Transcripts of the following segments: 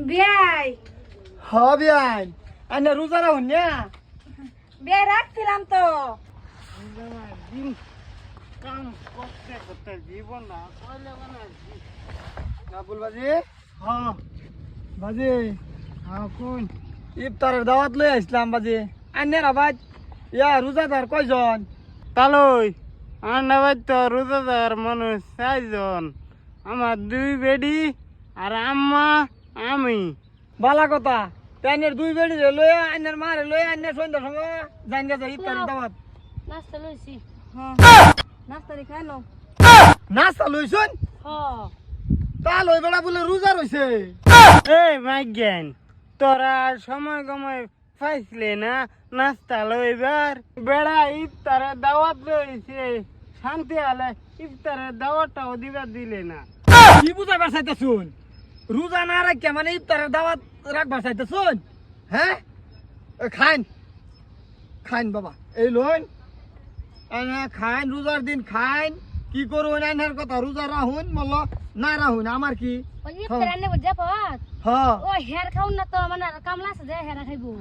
বিয়াই বিয়াই আন্না রোজারা হন্যা বিয়াই রাখছিলাম তো কাম করতে করতে জীবন না কইলে বানাইছি রাবুল বাজি বাজি কোন ইফতারের দাওয়াত লই আসলাম বাজি আন্নের আবাজ ইয়া রোজাদার কয়জন তালই আন্নাবাই তো রোজাদার মানুষ 4 জন, আমার 2 বেডি আর আম্মা আমি। বালা কথা তাইনের 2 বেড়ি লইয়া আন্নের মারে লইয়া আন্নের সন্ধ্যার সময় জান গেছে ইফতারের দাওয়াত। নাস্তা লইছি নাস্তা রে খাই নাও নাস্তা লইছুন তা লই বেড়া বলে রোজা রইছে। এই মাইজ্ঞান, তোরা সময় গময় পাইছিলে না নাস্তা লইবার? বেড়া ইফতারের দাওয়াত লইছে, শান্তি হলে ইফতারের দাওয়াতটাও দিবার দিলে না। কি বুঝাবার চাইতেছুন? রোজা না রাখে মানে ইফতারের দাওয়াত রাখবার চাইতেছুন? হ্যাঁ খাইন খাইন বাবা এই লোন খাইন রোজার দিন খাইন। কি করুন আইনার কথা রোজা রাহুন বললো না রাহুন আমার কি ওই ইফতার আনে বুঝা পাত হ্যাঁ ও হেয়ার খাউন না তো মানে কামলা আছে যে হেয়ার খাইবো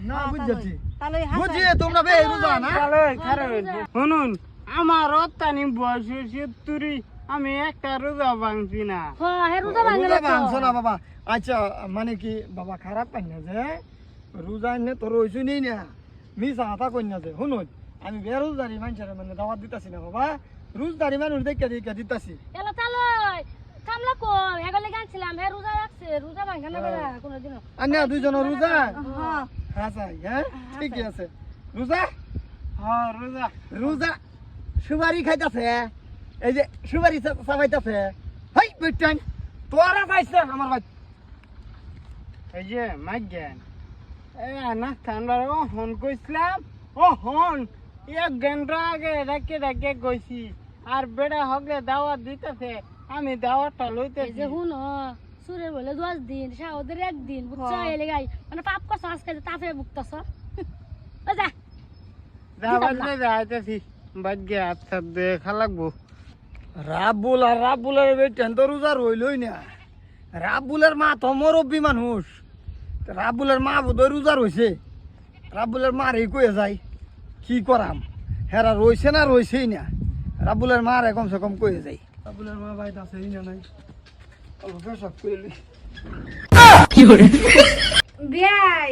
না বুঝছি তাহলে বুঝি তোমরা বে রোজা না তালই খারাপ শুনুন, আমার অত্যানি বয়স 70, আমি একটা রোজা ভাঙছি না। হ্যাঁ হে রোজা ভাঙে রোজা না ভাঙছো না বাবা। আচ্ছা মানে কি বাবা খারাপ পাই না যে রোজা এনে তোর রইছু নেই না মিশা হাতা কই না যে শুনুন আমি বেরোজগারি মানুষের মানে দাওয়াত দিতাছি না বাবা, রোজগারি মানুষ দেখে দেখে দিতাছি। এলা তালই কামলা কই হেগলে গানছিলাম হে রোজা রাখছে রোজা ভাঙে না বেড়া কোনদিন আন্না দুইজন রোজা হ্যাঁ হ্যাঁ চাই হ্যাঁ ঠিকই আছে রোজা হ্যাঁ রোজা। রোজা সুপারি খাইতাছে এই যে সুপারি চাবাইতাছে হাই বেটান তোরা পাইছ আমার ভাই এই যে মাইজ্ঞান, নাস্তা আনবার হন কইছিলাম, হন 1 ঘন্টা আগে ডাকে কইছি, আর বেড়া হগলে দাওয়াত দিতেছে, আমি দাওয়াতটা এই যে লইতেছি। হুন সুরের বলে 10 দিন শাওদের 1 দিন বুঝছ এলে গাই মানে পাপ করছ আজকে তাফে ভুগতাছ ও যা দাওয়াতলে যাইতেছি, ভাগ্যে আচ্ছা দেখা লাগবো। রাবুলের বেটেন তো রোজা রইলই না। রাবুলের মা তো মুরব্বী মানুষ, রাবুলের মা বোধহয় রোজা রইছে। রাবুলের মা রে কয়ে যায় কি করাম হেরা রইছে না রইছেই না। রাবুলের মা রে কমসে কম কয়ে যায় রাবুলের মা বাইত আছেই না নাই অল্প পেশাব কইলি বিয়াই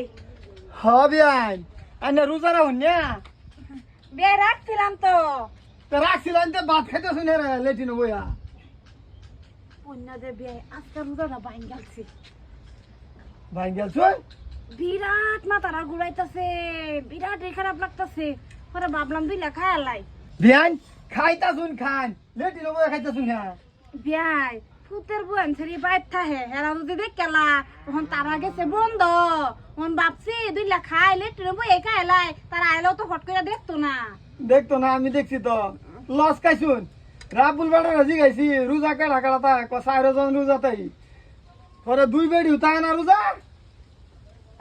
বিয়াই আইনা রোজা রাহুন না বিয়াই রাখছিলাম তো রাখছিলেন তো ভাত খাইতে শুনে লেটিনো বইয়া অন্য যে বিয়াই আজকে রোজাটা বাইন গেলছি ভাই গেলছ বিরাট মাথাটা ঘুরাইতেছে বিরাট খারাপ লাগতেছে পরে ভাবলাম 2 লাখ খায়ালাই বিয়ান খাইতা শুন খান লেটিনো বইয়া খাইতে শুন হ্যাঁ বিয়াই ফুতের বুয়ান ছেড়ি বাইর থাহে হেরা যদি দেখলা তখন তারা গেছে বন্ধ তখন ভাবছি 2 লাখ খাইলে ট্রেন বই খাইলাই তারা আইলেও তো ফট করে দেখতো না দেখতো না আমি দেখছি তো লস খাইছুন রাবুল বেড়া রাজি খাইছি রোজা কাটা কাটা তা 4 জন রোজা তাই পরে 2 বেড়ি উতায় না রোজা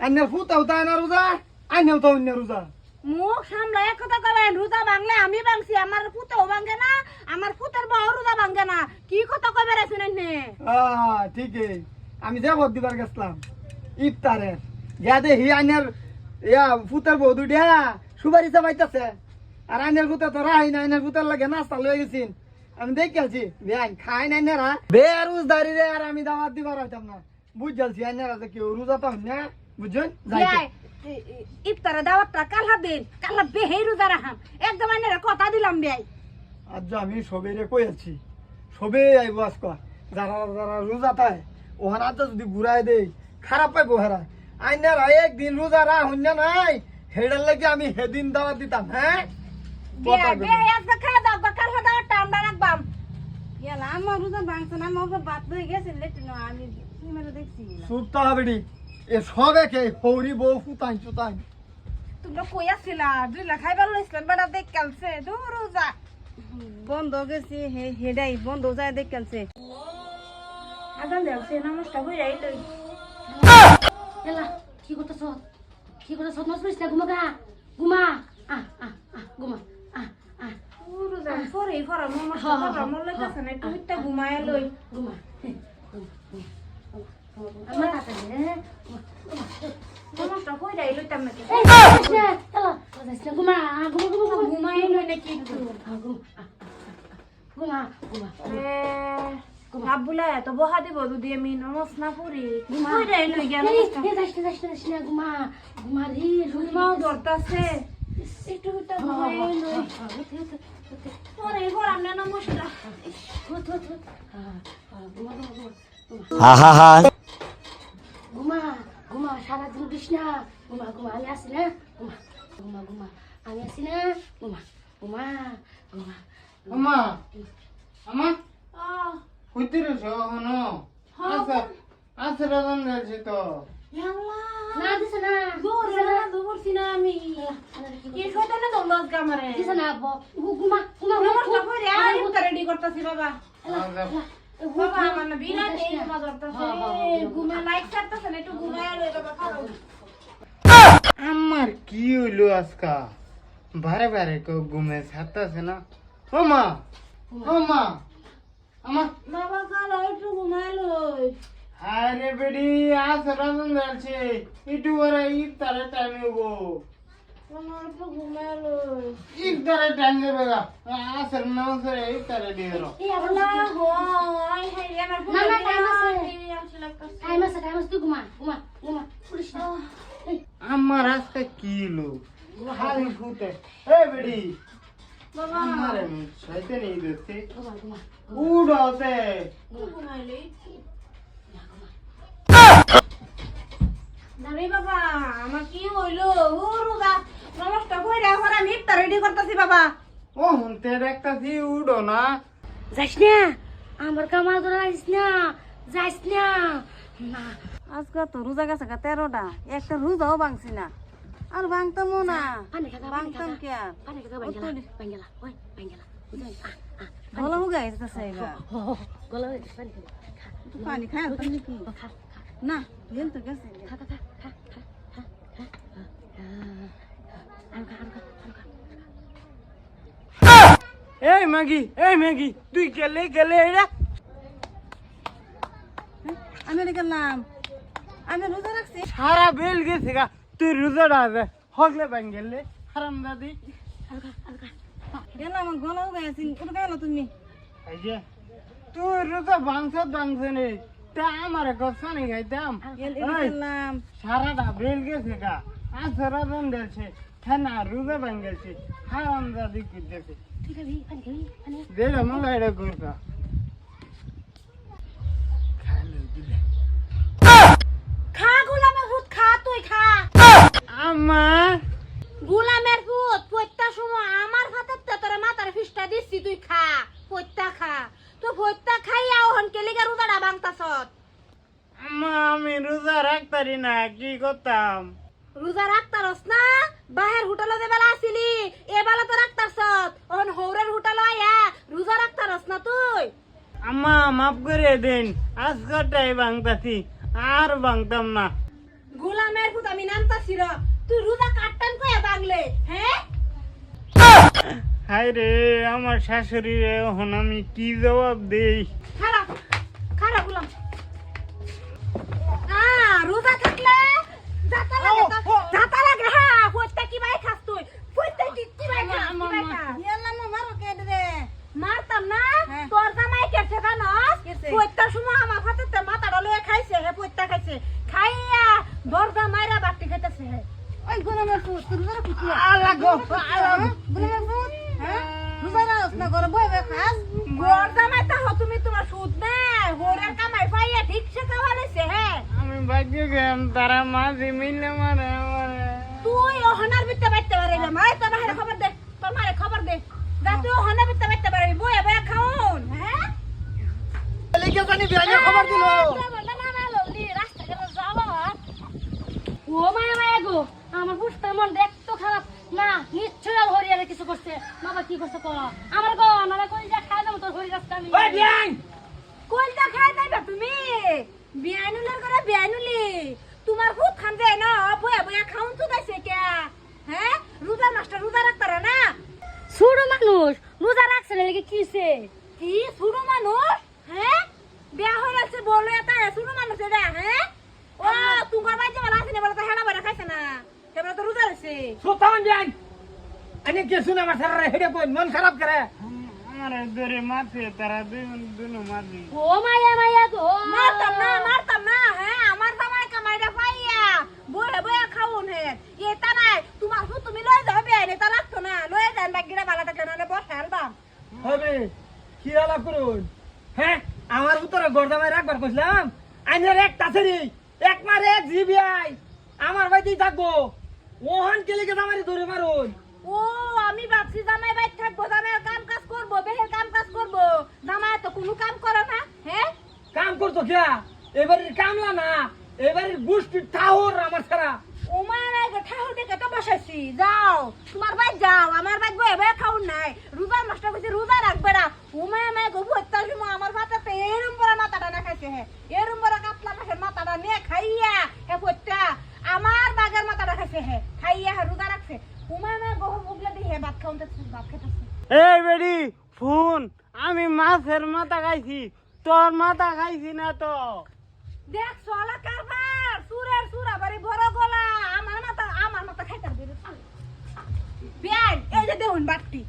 আন্নের ফুতা উতায় না রোজা আইনেও তো অন্য রোজা মুখ সামলা এক কথা কবেন রোজা ভাঙলে আমি ভাঙছি আমার ফুতেও ভাঙে না আমার ফুতের বউ রোজা ভাঙে না কি কথা কবে রে শুনেন নে ঠিকই আমি যাব দিবার গেছিলাম ইফতারে যা দেখি আইনের ইয়া ফুতার বউ দুইটা সুপারি চাবাইতেছে আর আইনের ফুতা তো রাহি না আইনের ফুতার লাগে নাস্তা লয়ে গেছিন আমি দেখে আছি বেআইন খাই নাই নেরা বেরোজগারি রে আর আমি দাওয়াত দিবার হইতাম না বুঝ যাচ্ছি আইনেরা যে কেউ রোজা তো না বুঝছেন ইফতারে দাওয়াতটা কালহা দিন কালহা বেহেই রোজা রাখাম একদম আইনের কথা দিলাম বিয়াই আজ আমি সবেরে কইছি সবে আইব আজকে যারা যারা রোজা থাকে ওখানে আজ যদি ঘুরাই দেই খারাপ পাইবো হেরা আইনারা একদিন রোজা রা হইন নাই হেডার লাগে আমি সেদিন দাওয়াত দিতাম হ্যাঁ বিয়াই আজকে খাওয়া দাও কালহা দাওয়াতটা আমরা রাখবাম ইয়ালা আমার রোজা ভাঙছে না আমার বাদ হয়ে গেছে লেটিনো আমি মেরে দেখছি সুপ্তা হবেডি এ সবে কে হৌরি বউ ফুতাই চুতাই তোমরা কই আসছিলা 2 লাখ খাইবার লইছিলেন বেটা দেখ কালছে দূর রোজা বন্ধ গেছে হেডাই বন্ধ যায় দেখ কালছে আদান দেওছে নমস্কার হই আইলো এলা কি করতেছ মাছ পড়িস না ঘুমা ঘুমা ঘুমা ঘুমা রোজা পরে পরে মন লাগতেছে না একটু মিথ্যা ঘুমায় লই ঘুমা আমার কাছে নষ্ট কই যাই লইতাম নাকি চলো ঘুমা ঘুমা ঘুমা ঘুমায় লই নাকি একটু ঘুমা ঘুমা আব্বুলা এত বহা দিব যদি আমি নমস না পড়ি কই যাই লই গেল যাস না ঘুমা ঘুমা রে ঘুমাও ধরতাছে একটু মিথ্যা ঘুমায় লই পরে পরে আমরা নমস্কার ঘুমা ঘুমা সারাদিন উঠিস না ঘুমা ঘুমা আমি আসি না ঘুমা ঘুমা ঘুমা আমি আসি না ঘুমা ঘুমা ঘুমা আমা আমা আহ হইতে রে হনো আচ্ছা আচ্ছা রাজন যাচ্ছে তো না দিস না দৌড়ছি না আমি কি শয়তানে দৌড়স গামারে দিস না ঘুমা ঘুমা নমস্কার করে আর উত্তর রেডি করতেছি বাবা আচ্ছা বাবা আমার না বিরাট এই ঘুমা ধরতেছে ঘুমা লাইট ছাড়তেছে না একটু ঘুমায় লই বাবা খাও আমার কি হইলো আজকা বারে বারে কেউ ঘুমে ছাড়তেছে না ও মা আমার বাবা খাও একটু ঘুমায় লই আরে বেডি আজ রাজন যাচ্ছে একটু পরে ইফতারের টাইম হবো আমার একটু ঘুমায় লই ইফতারের টাইম দেবে গা আসর নামাজের ইফতারে দিয়ে দিল এই আল্লাহ হাই হাই আমার না, না, টাইম আছে। আসলে লাগতেছে টাইম আছে তুই ঘুমা ঘুমা ঘুমা পুলিশ না আমার আজকে কি হলো খালি ফুটে এ বেডি বাবা আমার শয়তানি দিচ্ছে ঘুমা ঘুমা উড়তে ঘুমায় লই দাঁড়ি বাবা আমার কি হইলো রোজা নমস্কার কইরা এখন আমি ইফতার রেডি করতেছি বাবা ও হুনতে দেখতাছি উড়ো না যাস না আমার কামাল ধরে যাস না না আজকে তো রোজা গেছে 13টা একটা রোজাও ভাঙছি না আর ভাঙতামও না পানি খাগা ভাঙতাম কে আর পানি খাগা বাঙ্গেলা ওই বাঙ্গেলা বুঝাই ভালো মুগে আইতাছে এগা গলা পানি খা পানি খাই তুমি কি খা না হেল তো গেছে খা খা খা খা খা এই ম্যাগি তুই গেলে এরা আমি গেলাম আমি রোজা রাখছি সারা বেল গেছে গা তুই রোজাটা আছে হগলে বাঙ্গেলে হারাম দাদি গেলাম আমার গলা উগাইছি কোন গেল তুমি এই যে তুই রোজা ভাঙছে নে তা আমার গছানি খাইতাম গেলাম সারাটা বেল গেছে গা আসরা জন গেছে খানা রোজা ভাঙ্গেছে হারাম দাদি কিনতেছে তুই খাবি পানি খাবি পানি বেড়া মঙ্গা এটা করবা খালো দিলে খা গোলামের ফুট খা তুই খা আমার গোলামের ফুট পয়তা সময় আমার হাতে তোর মাথার ফিসটা দিচ্ছি তুই খা পয়তা খা তো পয়তা খাইয়া ওহন কেলিগা রোজাটা ভাঙতাছত আমি রোজা রাখতারি না কি করতাম রোজা রাখতারস না বাহির হোটেলে যে বেলা আসিলি এ বেলা তো রাখতারছত ওহন হৌরের হোটেলে আয়া রোজা রাখতারস না তুই আম্মা মাফ করে দেন আজকাটাই ভাঙতাছি আর ভাঙতাম না গোলামের ফুট আমি নামতাছি র তুই রোজা কাটতাম কয়া বাংলে হ্যাঁ হাই রে আমার শাশুড়ি রে এখন আমি কি জবাব দেই খারাপ খারাপ গোলাম রোজা থাকলে যাতা লাগে হ্যাঁ পয়তা কি বাই খাস তুই পয়তা কি বাই খাস মারো কে রে মারতাম না তোর জামাই কেছে জানস পয়তার সময় আমার হাতে মাথা ডলে খাইছে হে পয়তা খাইছে খাইয়া দরজা মাইরা বাটি খাইতেছে হে ওই গোলামের ফুট তুই রোজা রাখিস আল্লাহ গো আল্লাহ গোলামের ফুট হ্যাঁ রোজা রাখস না করে বই বই খাস গোর জামাই তা তুমি তোমার সুদ না হোরের কামাই পাইয়া ঠিক সে খাওয়ালেছে হ্যাঁ আমি ভাগ্য গেম তারা মাঝে মিলে মানে তুই ওহনার ভিতরে বাইতে পারবি না মারে তোর মারে খবর দে তোর মারে খবর দে যা তুই ওহনার ভিতরে বাইতে পারবি বইয়া বইয়া খাওন হ্যাঁ লিখে জানি বিয়ানে খবর দিল ও মায়া মায়া গো আমার পুষ্পের মন দেখতো খারাপ না নিশ্চয় আর হরিয়ারে কিছু করছে বাবা কি করছে ক আমার গো নালে কই যা খাই দাও তোর হরি রাস্তা আমি ওই বিয়ান কইটা খাই যাইবা তুমি বিয়ানুলের করে বিয়ানুলি তোমার খুব খান যায় না বইয়া বইয়া খাওন তো দাইছে কে হ্যাঁ রোজা মাস্টার রোজা রাখতারা না ছোট মানুষ রে হ্যাঁ ও তোমার বাইতে বলা আছে না বলা তো হেনা বড় খাইছে না কেবল তো রোজা আছে সুতান যান আনে কে শুনে আমার সারা হেডে কোন মন খারাপ করে আমার ধরে মারছে তারা দুনো মারবি ও মায়া গো মারতাম না হ্যাঁ আমার জামাই কামাইটা পাইয়া বয়ে বয়ে খাউন হে এটা নাই তোমার তুমি লই যাবে এটা লাগতো না লই যান বাকিরা ভালো থাকলে না বসে আলবাম হবে কি আলাপ করুন হ্যাঁ আমার উত্তরে গর্দামায় রাখবার কইলাম আইনের এক তাছাড়ি এক মারে এক জিবিআই আমার বাইতেই থাকবো ওহান কে লিখে আমারে ধরে মারুন ও আমি ভাবছি জামাই বাইর থাকবো জামাইয়ের কাম কাজ করবো বেহের কাম কাজ করবো জামাই তো কোনো কাম করে না হ্যাঁ কাম করতো কে এবারের কামলা না এবারের গোষ্ঠীর ঠাউর আমার সারা ও মায়ের আগে ঠাকুর দেখে তো বসাইছি যাও তোমার বাই যাও আমার বাই বয়ে বয়ে খাউন নাই রোজা মাস্টার কইছে রোজা রাখবে না ও মায়ের গো ভত্তালি আমার মাথাতে এরম বড় মাথাটা না খাইছে হে এরম বড় কাতলা মাছের মাথাটা নিয়ে খাইয়া হে ভত্তা আমার বাগের মাথাটা খাইছে হে খাইয়া হে রোজা রাখছে ও মায়ের গো বুগলা দিয়ে হে ভাত খাউনতেছে ভাত খেতেছে এই বেডি ফোন আমি মাছের মাথা খাইছি তোর মাথা খাইছি না তো দেখ সোলা কারবার সুরের সুরা বাড়ি বড় গলা আমার মাথা খাইতার বেরে বিয়ান এই যে দেখুন বাটটি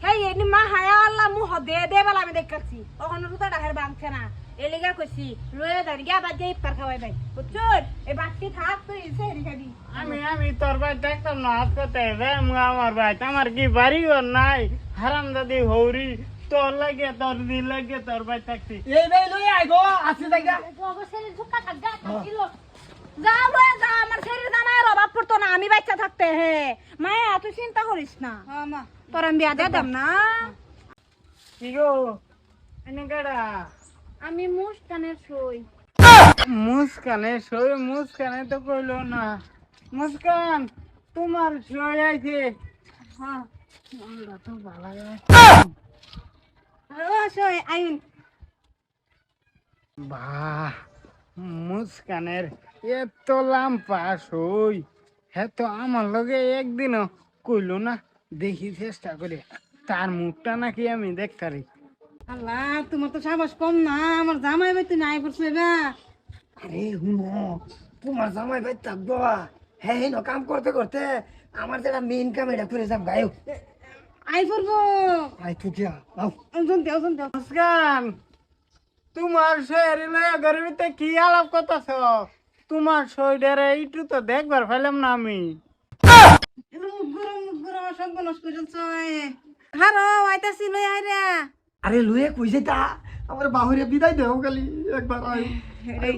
হেই এনি মা হায়া আল্লাহ মুহ দে বেলা আমি দেখাচ্ছি ওখানে রুতা ডাহের বাংছে না এলিগা কইছি লয়ে দাঁড়ি গিয়া বাদ দিয়ে ইফতার খাওয়াই ভাই বুঝছুন এই বাটটি থাক তুই সেহরি খাবি আমি তোর ভাই দেখতাম না হাত করতে আমার ভাই আমার কি বাড়ি ঘর নাই হারাম দাদি হৌরি তোর লাগে তোর দিন লাগে তোর ভাই থাকছি এই ভাই লই আই গো আসি জায়গা গো শরীর ঝুঁকা থাক গা কিলো যাও রে যা আমার শরীর জামাই অভাব পড়তো না আমি বাচ্চা থাকতে হে মায়া তুই চিন্তা করিস না হ্যাঁ মা তোর আমি বিয়া দিয়ে দাম না কি গো এনে কেডা আমি মুস্কানের সই মুস্কানে তো কইলো না মুস্কান তোমার সই আইছে হ্যাঁ আমরা তো ভালো ও সই আইন বাহ মুস্কানের এত লাম্পা সই হ্যাঁ তো আমার লগে একদিনও কইলো না দেখি চেষ্টা করে তার মুখটা নাকি আমি দেখতারি আল্লাহ তোমার তো সাবাস কম না আমার জামাই ভাই তুই নাই পড়ছে না আরে হুনো তোমার জামাই ভাই থাকবো হ্যাঁ হেন কাম করতে করতে আমার যেটা মেইন কাম এটা করে যাম গায়ো আই পড়বো আই তো যা আও শুনতে মুস্কান তোমার শরীরে লয়া গরিবিতে কি আলাপ করতেছ তোমার শরীরে একটু তো দেখবার পাইলাম না আমি মুখ গুরু সব বনস করেছ হারো আইতাছি লই আইরা আরে লুয়ে কই যেতা আমার বাহুরে বিদায় দেও খালি একবার আয় এই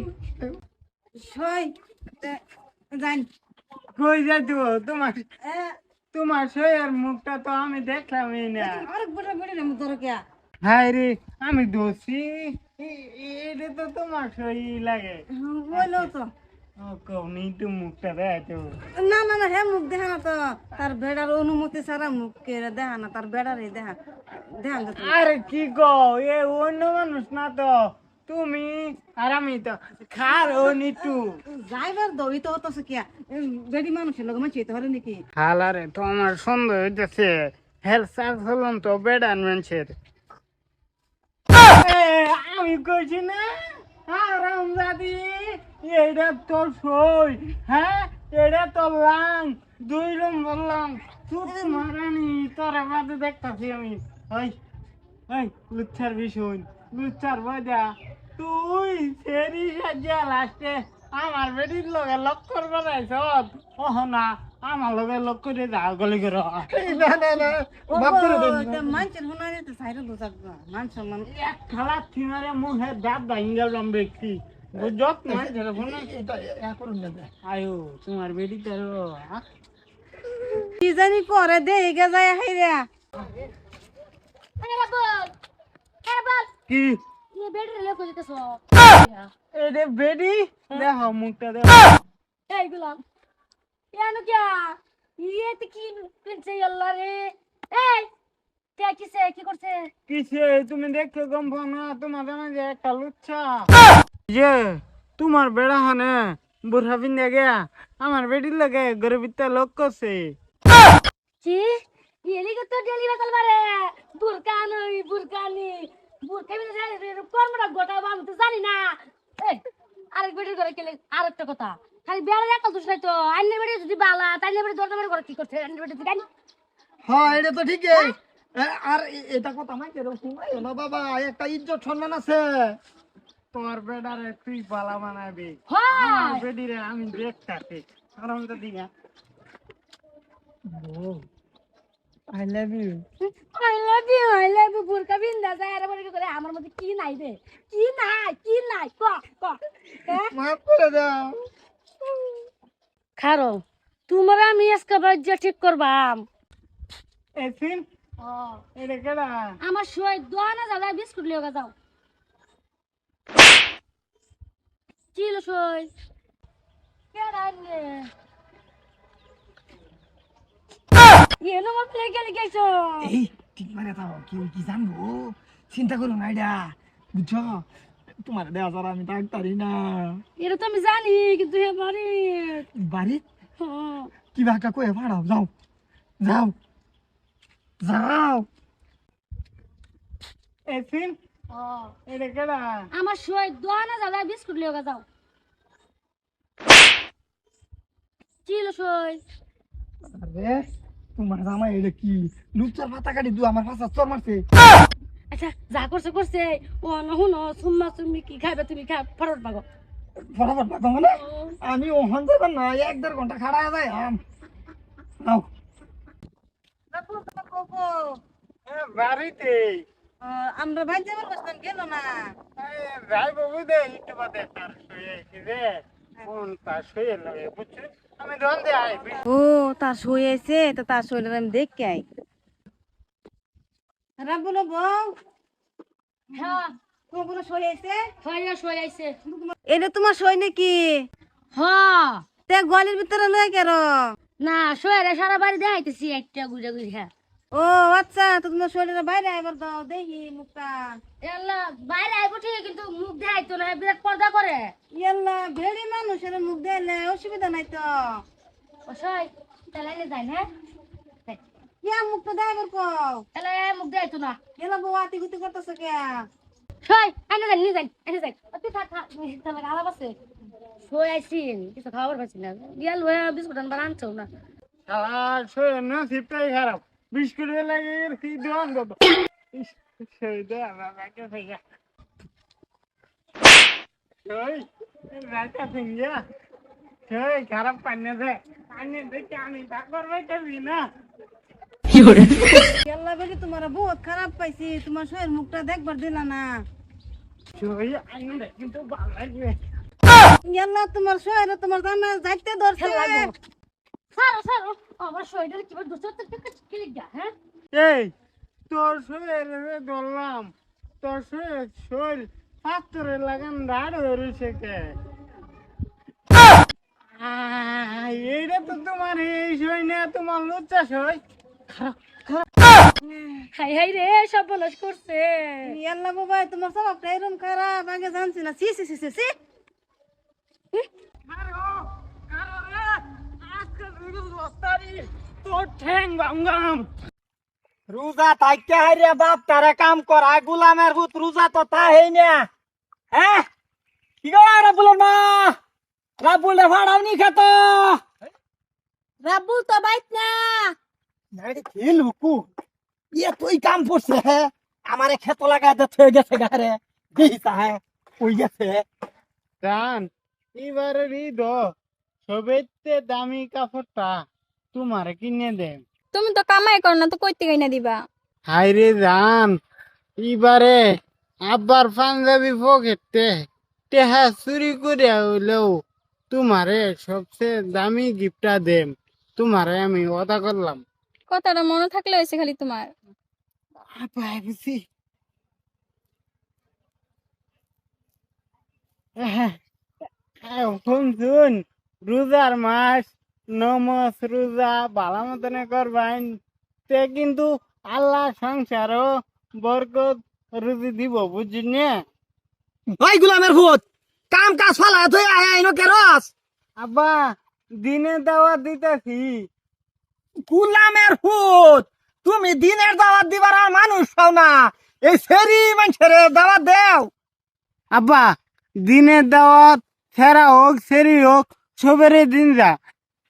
সই জান কই যাইত তোমার তোমার শরীরের মুখটা তো আমি দেখলামই না আরেক বড় বড় রে মুখ ধরো কে হাই রে আমি দোষী এটা তো তোমার সই লাগে বলো তো ও কৌনি তো মুখটা দেখাতো না না না হে মুখ দেখা না তো তার বেড়ার অনুমতি ছাড়া মুখ কে দেখা না তার বেড়ারে দেখা দেখা না আরে কি গো এ অন্য মানুষ না তো তুমি আর আমি তো খার ও নিটু যাইবার দই তো হতো কি বেডি মানুষের লোক মাছি তো হরে নাকি হালারে তো আমার সন্দেহ হইতেছে হেলথ সার্চ হলাম তো বেডান মানুষের আমি কইছি না আরাম দাদি এইটা তোর সই হ্যাঁ এটা তোর লাং 2 নম্বর লাং তুই মারানি তোর বাদে দেখতাছি আমি ওই ওই লুচ্ছার বিষয় লুচ্ছার বাজা তুই সেরি সাজা লাস্টে আমার বেটির লগে লক করবার আইছ ওহ না আমার লগে লক করে যা গলি করে না না না মাফ করে দেন মানুষের হুনারে তো সাইরে দোসাক মান সম্মান এক খালা থিমারে মুহে দাঁত ভাঙ্গা যাম ব্যক্তি বুঝত মানুষের ফোন এটা করুন না আয়ো তোমার বেটি তার কি জানি করে দে এগে যায় হাইরা আরে বল কি ये बेड रे ले को যেতেছ এরে বেটি দেখো মুখটা দেখ এই গুলাম ইয়ানো क्या ये তো কি পিনছে আল্লাহ রে এই কে কিসে কি করছে কিসে তুমি দেখছো গম পাও না তোমার জানা যে একটা লুচ্ছা যে তোমার বেড়া হানে বুড়া বিন্দা গিয়া আমার বেটির লাগে গরিবিতা লোক করছে কি এলিগে তো ডেলি বাকাল বারে বুরকানি বুরকানি বিনা জানি কর্মটা গোটা বাম তো জানি না এই আরেক বেটি করে কেলে আর একটা কথা খালি বেড়ার একটা দোষ নাই তো আইনের বাড়ি যদি বালা তাইনের বাড়ি দরদামের করে কি করছে আইনের বাড়ি গানি হ্যাঁ এটা তো ঠিকই আর এটা কথা নাই কেরকম না বাবা একটা ইজ্জত সম্মান আছে তোর বেটারে তুই বালা বানাবি হ্যাঁ আমার বেডিরে আমি দেখতাছি কারণ তো দিগা I love you I love you বুরকা বিন্দা যায় আর বলে করে আমার মধ্যে কি নাই রে কি নাই ক হ্যাঁ মাফ করে দাও খারো তোমার আমি আজকে বাজ্যা ঠিক করবাম এসিন এটা কেডা আমার সই দোয়ানা যাও বিস্কুট লিয়ে যাও চিল সই কেডা নে ইয়েনো মত লেগে গেছো এই ঠিক মানে তাও কি কি জানবো চিন্তা করো না এটা বুঝছো তোমার দেওয়া ছাড়া আমি থাকতারি না এটা তো আমি জানি কিন্তু হে বাড়ি বাড়ি হ্যাঁ কি একটা কয়ে ভাড়াও যাও যাও যাও এসিন এটা কেডা আমার সই দোয়ানা যাও বিস্কুট লিয়ে যাও চিল সই আরে তোমার জামাই এটা কি লুচার মাথা কাটি দু আমার পাশা চর মারছে আচ্ছা যা করছে করছে ও না হুনো সুম্মা সুম্মি কি খাইবে তুমি খা ফরট পাগো ফটাফট পাকো মানে আমি ওখান যাবেন না 1-1.5 ঘন্টা খাড়া যায় নাও বাড়িতে আমরা ভাই যাবার বসতাম গেল না যাই বাবু দে একটু বাদে তার শুয়ে রে ফোন তার শুয়ে লাগে বুঝছো আমি দোন দে আই ও তার সই আছে তো তার সইলে আমি দেখে আই রাবুল বউ হ্যাঁ তোমার কোনো সই আছে হইয়া সই আইছে এটা তোমার সই নাকি হ্যাঁ তে গোয়ালের ভিতরে লয়ে কেন না সইরে সারা বাড়ি দেখাইতেছি একটা গুড়া গুড়ি হ্যাঁ ও আচ্ছা তো তোমার শরীরে বাইরে এবার দাও দেখি মুখটা এলা বাইরে আইবো ঠিক কিন্তু মুখ দেখাইতো না বিরাট পর্দা করে ইয়াল্লা ভেড়ি মানুষের মুখ দিলে অসুবিধা নাই তো ও সই তাহলে যাই হ্যাঁ ইয়া মুখটা দেখাবার কও তাহলে মুখ দেখাইতো না এলা বউ আতি গুতি করতেছে কে সই আইনে যাই নিয়ে যাই তুই থাক তাহলে আলাপ আছে সই আইসিন কিছু খাবার পাচ্ছি না গিয়াল হয়ে বিস্কুট আনবার আনছো না শালা শুয়ে না সিপটাই খারাপ বিস্কুট লাগে কি দোন গো শুয়ে দে আমার কাছে থেকে শুয়ে রাজা সিংয়া শুয়ে খারাপ পানি দে দেখে আমি ডাক্তার বাইতেছি না ইয়াল্লা বেরি তোমার বহুত খারাপ পাইছি তোমার শরীর মুখটা দেখবার দিলা না শুয়ে আইনে কিন্তু ভালো লাগবে ইয়াল্লা তোমার শরীরে তোমার দামে যাইতে ধরছে সারো আমার শরীরের কিবার দুসরা কি লিখা হ্যাঁ এই তোর শরীর ধরলাম তোর শরীর পাথরে লাগান রাড ধরেছে কে এইটা তো তোমার এই সই না তোমার লুচ্চা সই হাই রে সব বলস করছে ইয়াল্লা বাবা তোমার স্বভাবটা এরকম খারাপ আগে জানছি না সি সি সি সি সি তোর ঠ্যাং গাম রোজা তাইকে হাইরে বাপ তারে কাম করা গোলামের হুত রোজা তো তা হেই না হ্যাঁ কি গো রাবুল না রাবুল ভাড়াও নি খেত রাব্বুল তো বাইত না নাইরে খেল হুকু ইয়ে তুই কাম করছে হ্যাঁ আমারে খেত লাগায় দে থয়ে গেছে গারে দিতা হ্যাঁ কই গেছে জান এবারে ঈদ সবেতে দামি কাপড়টা তোমার কিনে দে তুমি তো কামাই করো না তো কইতে গাইনা দিবা হাইরে জান এবারে আব্বার পাঞ্জাবি পকেটে টেহা চুরি করে হইলেও তোমারে সবচেয়ে দামি গিফটটা দেম তোমারে আমি ওটা করলাম কথাটা মনে থাকলে হয়েছে খালি তোমার বুঝছি শুন রোজার মাস নমস রোজা ভালো মতনে করবেন তে কিন্তু আল্লাহ সংসারও বরকত রুজি দিব বুঝছেন ওই গোলামের হুত কাম কাজ ফালা থই আয় আইনো কেরস আব্বা দিনে দাওয়াত দিতেছি গোলামের হুত তুমি দিনের দাওয়াত দিবার আর মানুষ পাও না এই সেরি মানুষের দাওয়াত দেও আব্বা দিনের দাওয়াত সেরা হোক সেরি হোক সবেরই দিন যা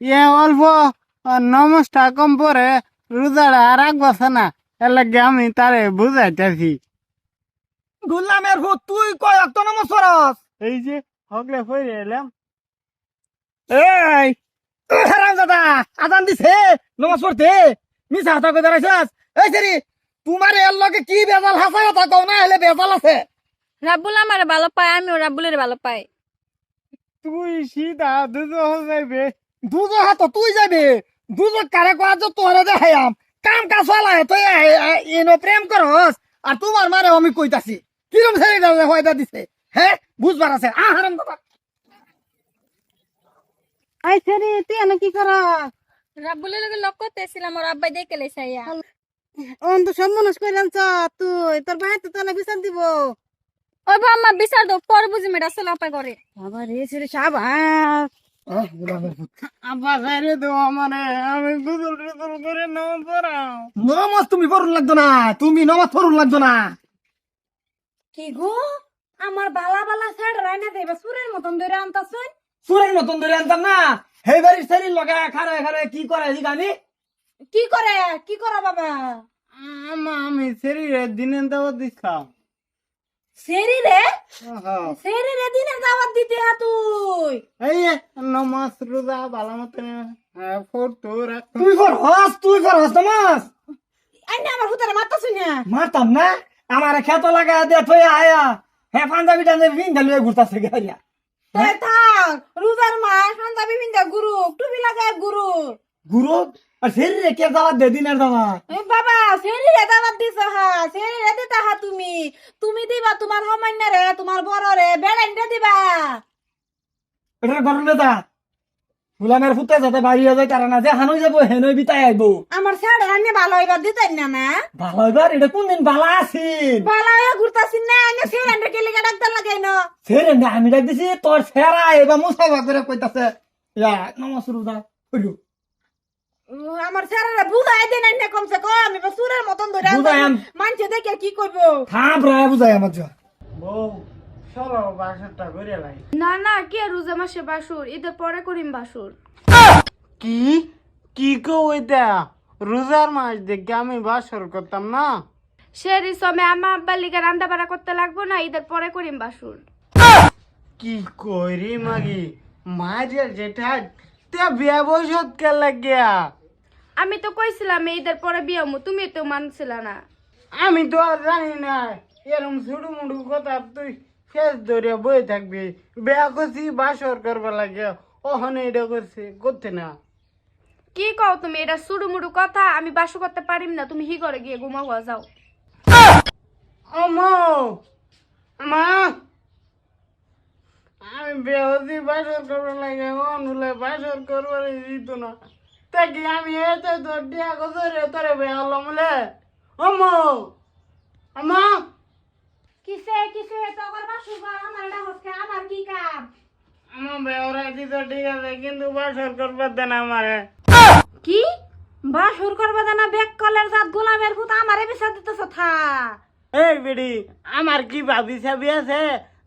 এ অল্প নমস্কার কম পরে রোজাটা আর রাখবছে না এর লাগে আমি তারে বুঝাইতেছি। গোলামের ভূত তুই কয় অক্ত নমস্কারস এই যে হগলে ফিরে এলাম। এই হারামজাদা আজান দিছে নমাজ পড়তে মিছা কথা কই দাঁড়াইছাস। এই সেরি তোমার এর লগে কি বেজাল হাসা কথা কও না হলে বেজাল আছে। রাব্বুল আমারে ভালো পায়, আমিও রাব্বুলের ভালো পাই। তুই সিধা দুধ যাইবে দুজো হাত তুই যাবে দুজো কারে কোয়া যে তোরে দেখাইয়াম কাম কাজ চালায় তুই এনো প্রেম করস আর তোমার মারে আমি কইতাছি কিরম সেরি হয়দা দিছে হ্যাঁ বুঝবার আছে হারামজাদা। আই সেরি তুই এনে কি কর? রাব্বুলের লগে লক করতেছিলাম, ওর আব্বাই দেখে লেছে আইয়া। অন তো সব মনস করে আনছ তুই, তোর ভাই তো তাহলে বিচার দিব। ওই আম্মা বিচার দাও, পর বুঝি মেয়েটা আসলে অপায় করে। বাবা রে সেরি সাবাস। গোলামের ভূত আব্বা সাইরে তো আমারে আমি গুদল টুদল করে নাম পড়াও। নমাজ তুমি পড়ুন লাগতো না, তুমি নমাজ পড়ুন লাগতো না। কি গো আমার বালা বালা সেড রাইনা দেবে সুরের মতন ধরে আনতাছুন। সুরের মতন ধরে আনতাম না সেই বাড়ির শরীর লগে খারে খারে কি করে জানি কি করে কি করা বাবা? আমা আমি শরীরে দিনের দাওয়াত দিছাম। সেরি রে আহা সেরি রে দিনের দাওয়াত দিতে হা তুই। এই নমাজ রোজা ভালো মতন ফটো রাখ। তুই করস নমাজ আইনা আমার হুতারে মারতাছুন না। মারতাম না আমার খেত লাগা দে থই আয়া হ্যাঁ পাঞ্জাবি টাঞ্জাবি ভিন ঢালুয়ে ঘুরতাছে গাইয়া তাই থাক রোজার মাস পাঞ্জাবি পিন্দা গুরু টুপি লাগায় গুরু। গুরু আর শরীরে কে দাওয়াত দে দিনের দাওয়াত এ বাবা সেরি রে দাওয়াত দিছ হা সেরি রে দিতা হা তুমি তুমি দিবা তোমার হমান্য রে তোমার বড় রে বেড়াইন্ডা দিবা। এটা গরমে দা গোলামের ফুটে যাতে বাড়ি যায় তারা না যে হানই যাবো হেনই বিতাই আইবো আমার সেড রাইনে ভালো হইবার দিতেন না না। ভালো এবার এটা কোন দিন বালা আছিল ভালো হয়ে ঘুরতাছিন না আইনে সেরি রাইনে কে লিগা ডাক্তার লাগাই না। সেরে না আমি ডাক দিছি তোর সেরা এবার মুসাফা করে কইতাছে ইয়া নমাজ রোজা কইলো আমার সেরারে বুঝাই দেন না কমসে কম আমি বা সুরের মতন ধরে বুঝাইয়াম। মানছে দেখে কি করবো। থাম প্রায় বুঝাই আমার যা বউ চলো বাসরটা করে লাই। না না কি আর রোজা মাসে বাসুর, ঈদের পরে করিম বাসুর। কি কি কো ওইটা রোজার মাস দেখে আমি বাসর করতাম না। সে রিসমে আমা আব্বার লিগে রান্না বাড়া করতে লাগবো না, ঈদের পরে করিম বাসুর। কি কইরি মাগি মারিয়া যেটা তে বিয়া বসত কে লাগিয়া। আমি তো কইছিলাম এই ঈদের পরে বিয়ে হমু, তুমি তো মানছিলা না। আমি তো আর জানি না এরম ছুটু মুটু কথা তুই শেষ ধরে বই থাকবি। বিয়া করছি বাসর করবা লাগে ওখানে এটা করতে না। কি কও তুমি, এটা সুড়ু মুড়ু কথা, আমি বাসু করতে পারিম না, তুমি হি করে গিয়ে ঘুমাও যাও। আমা আমা আমি বেহদি বাসর করবার লাগে অনুলে বাসর করবার দিত না তাকে আমি এতে তোর দিয়া গজরে তোরে বেহলাম লে। আমা আমা কিসে কিসে তোর বাসু ঘর আমার এটা হচ্ছে আমার কি কাম? আমার বেহরা দিত ঠিক আছে কিন্তু বাসর করবার দেন আমারে। কি বাসুর করবে না বেক কলের জাত গোলামের ভূত আমারে বিচার দিতেছ থা। এই বেডি আমার কি ভাবি সাবি আছে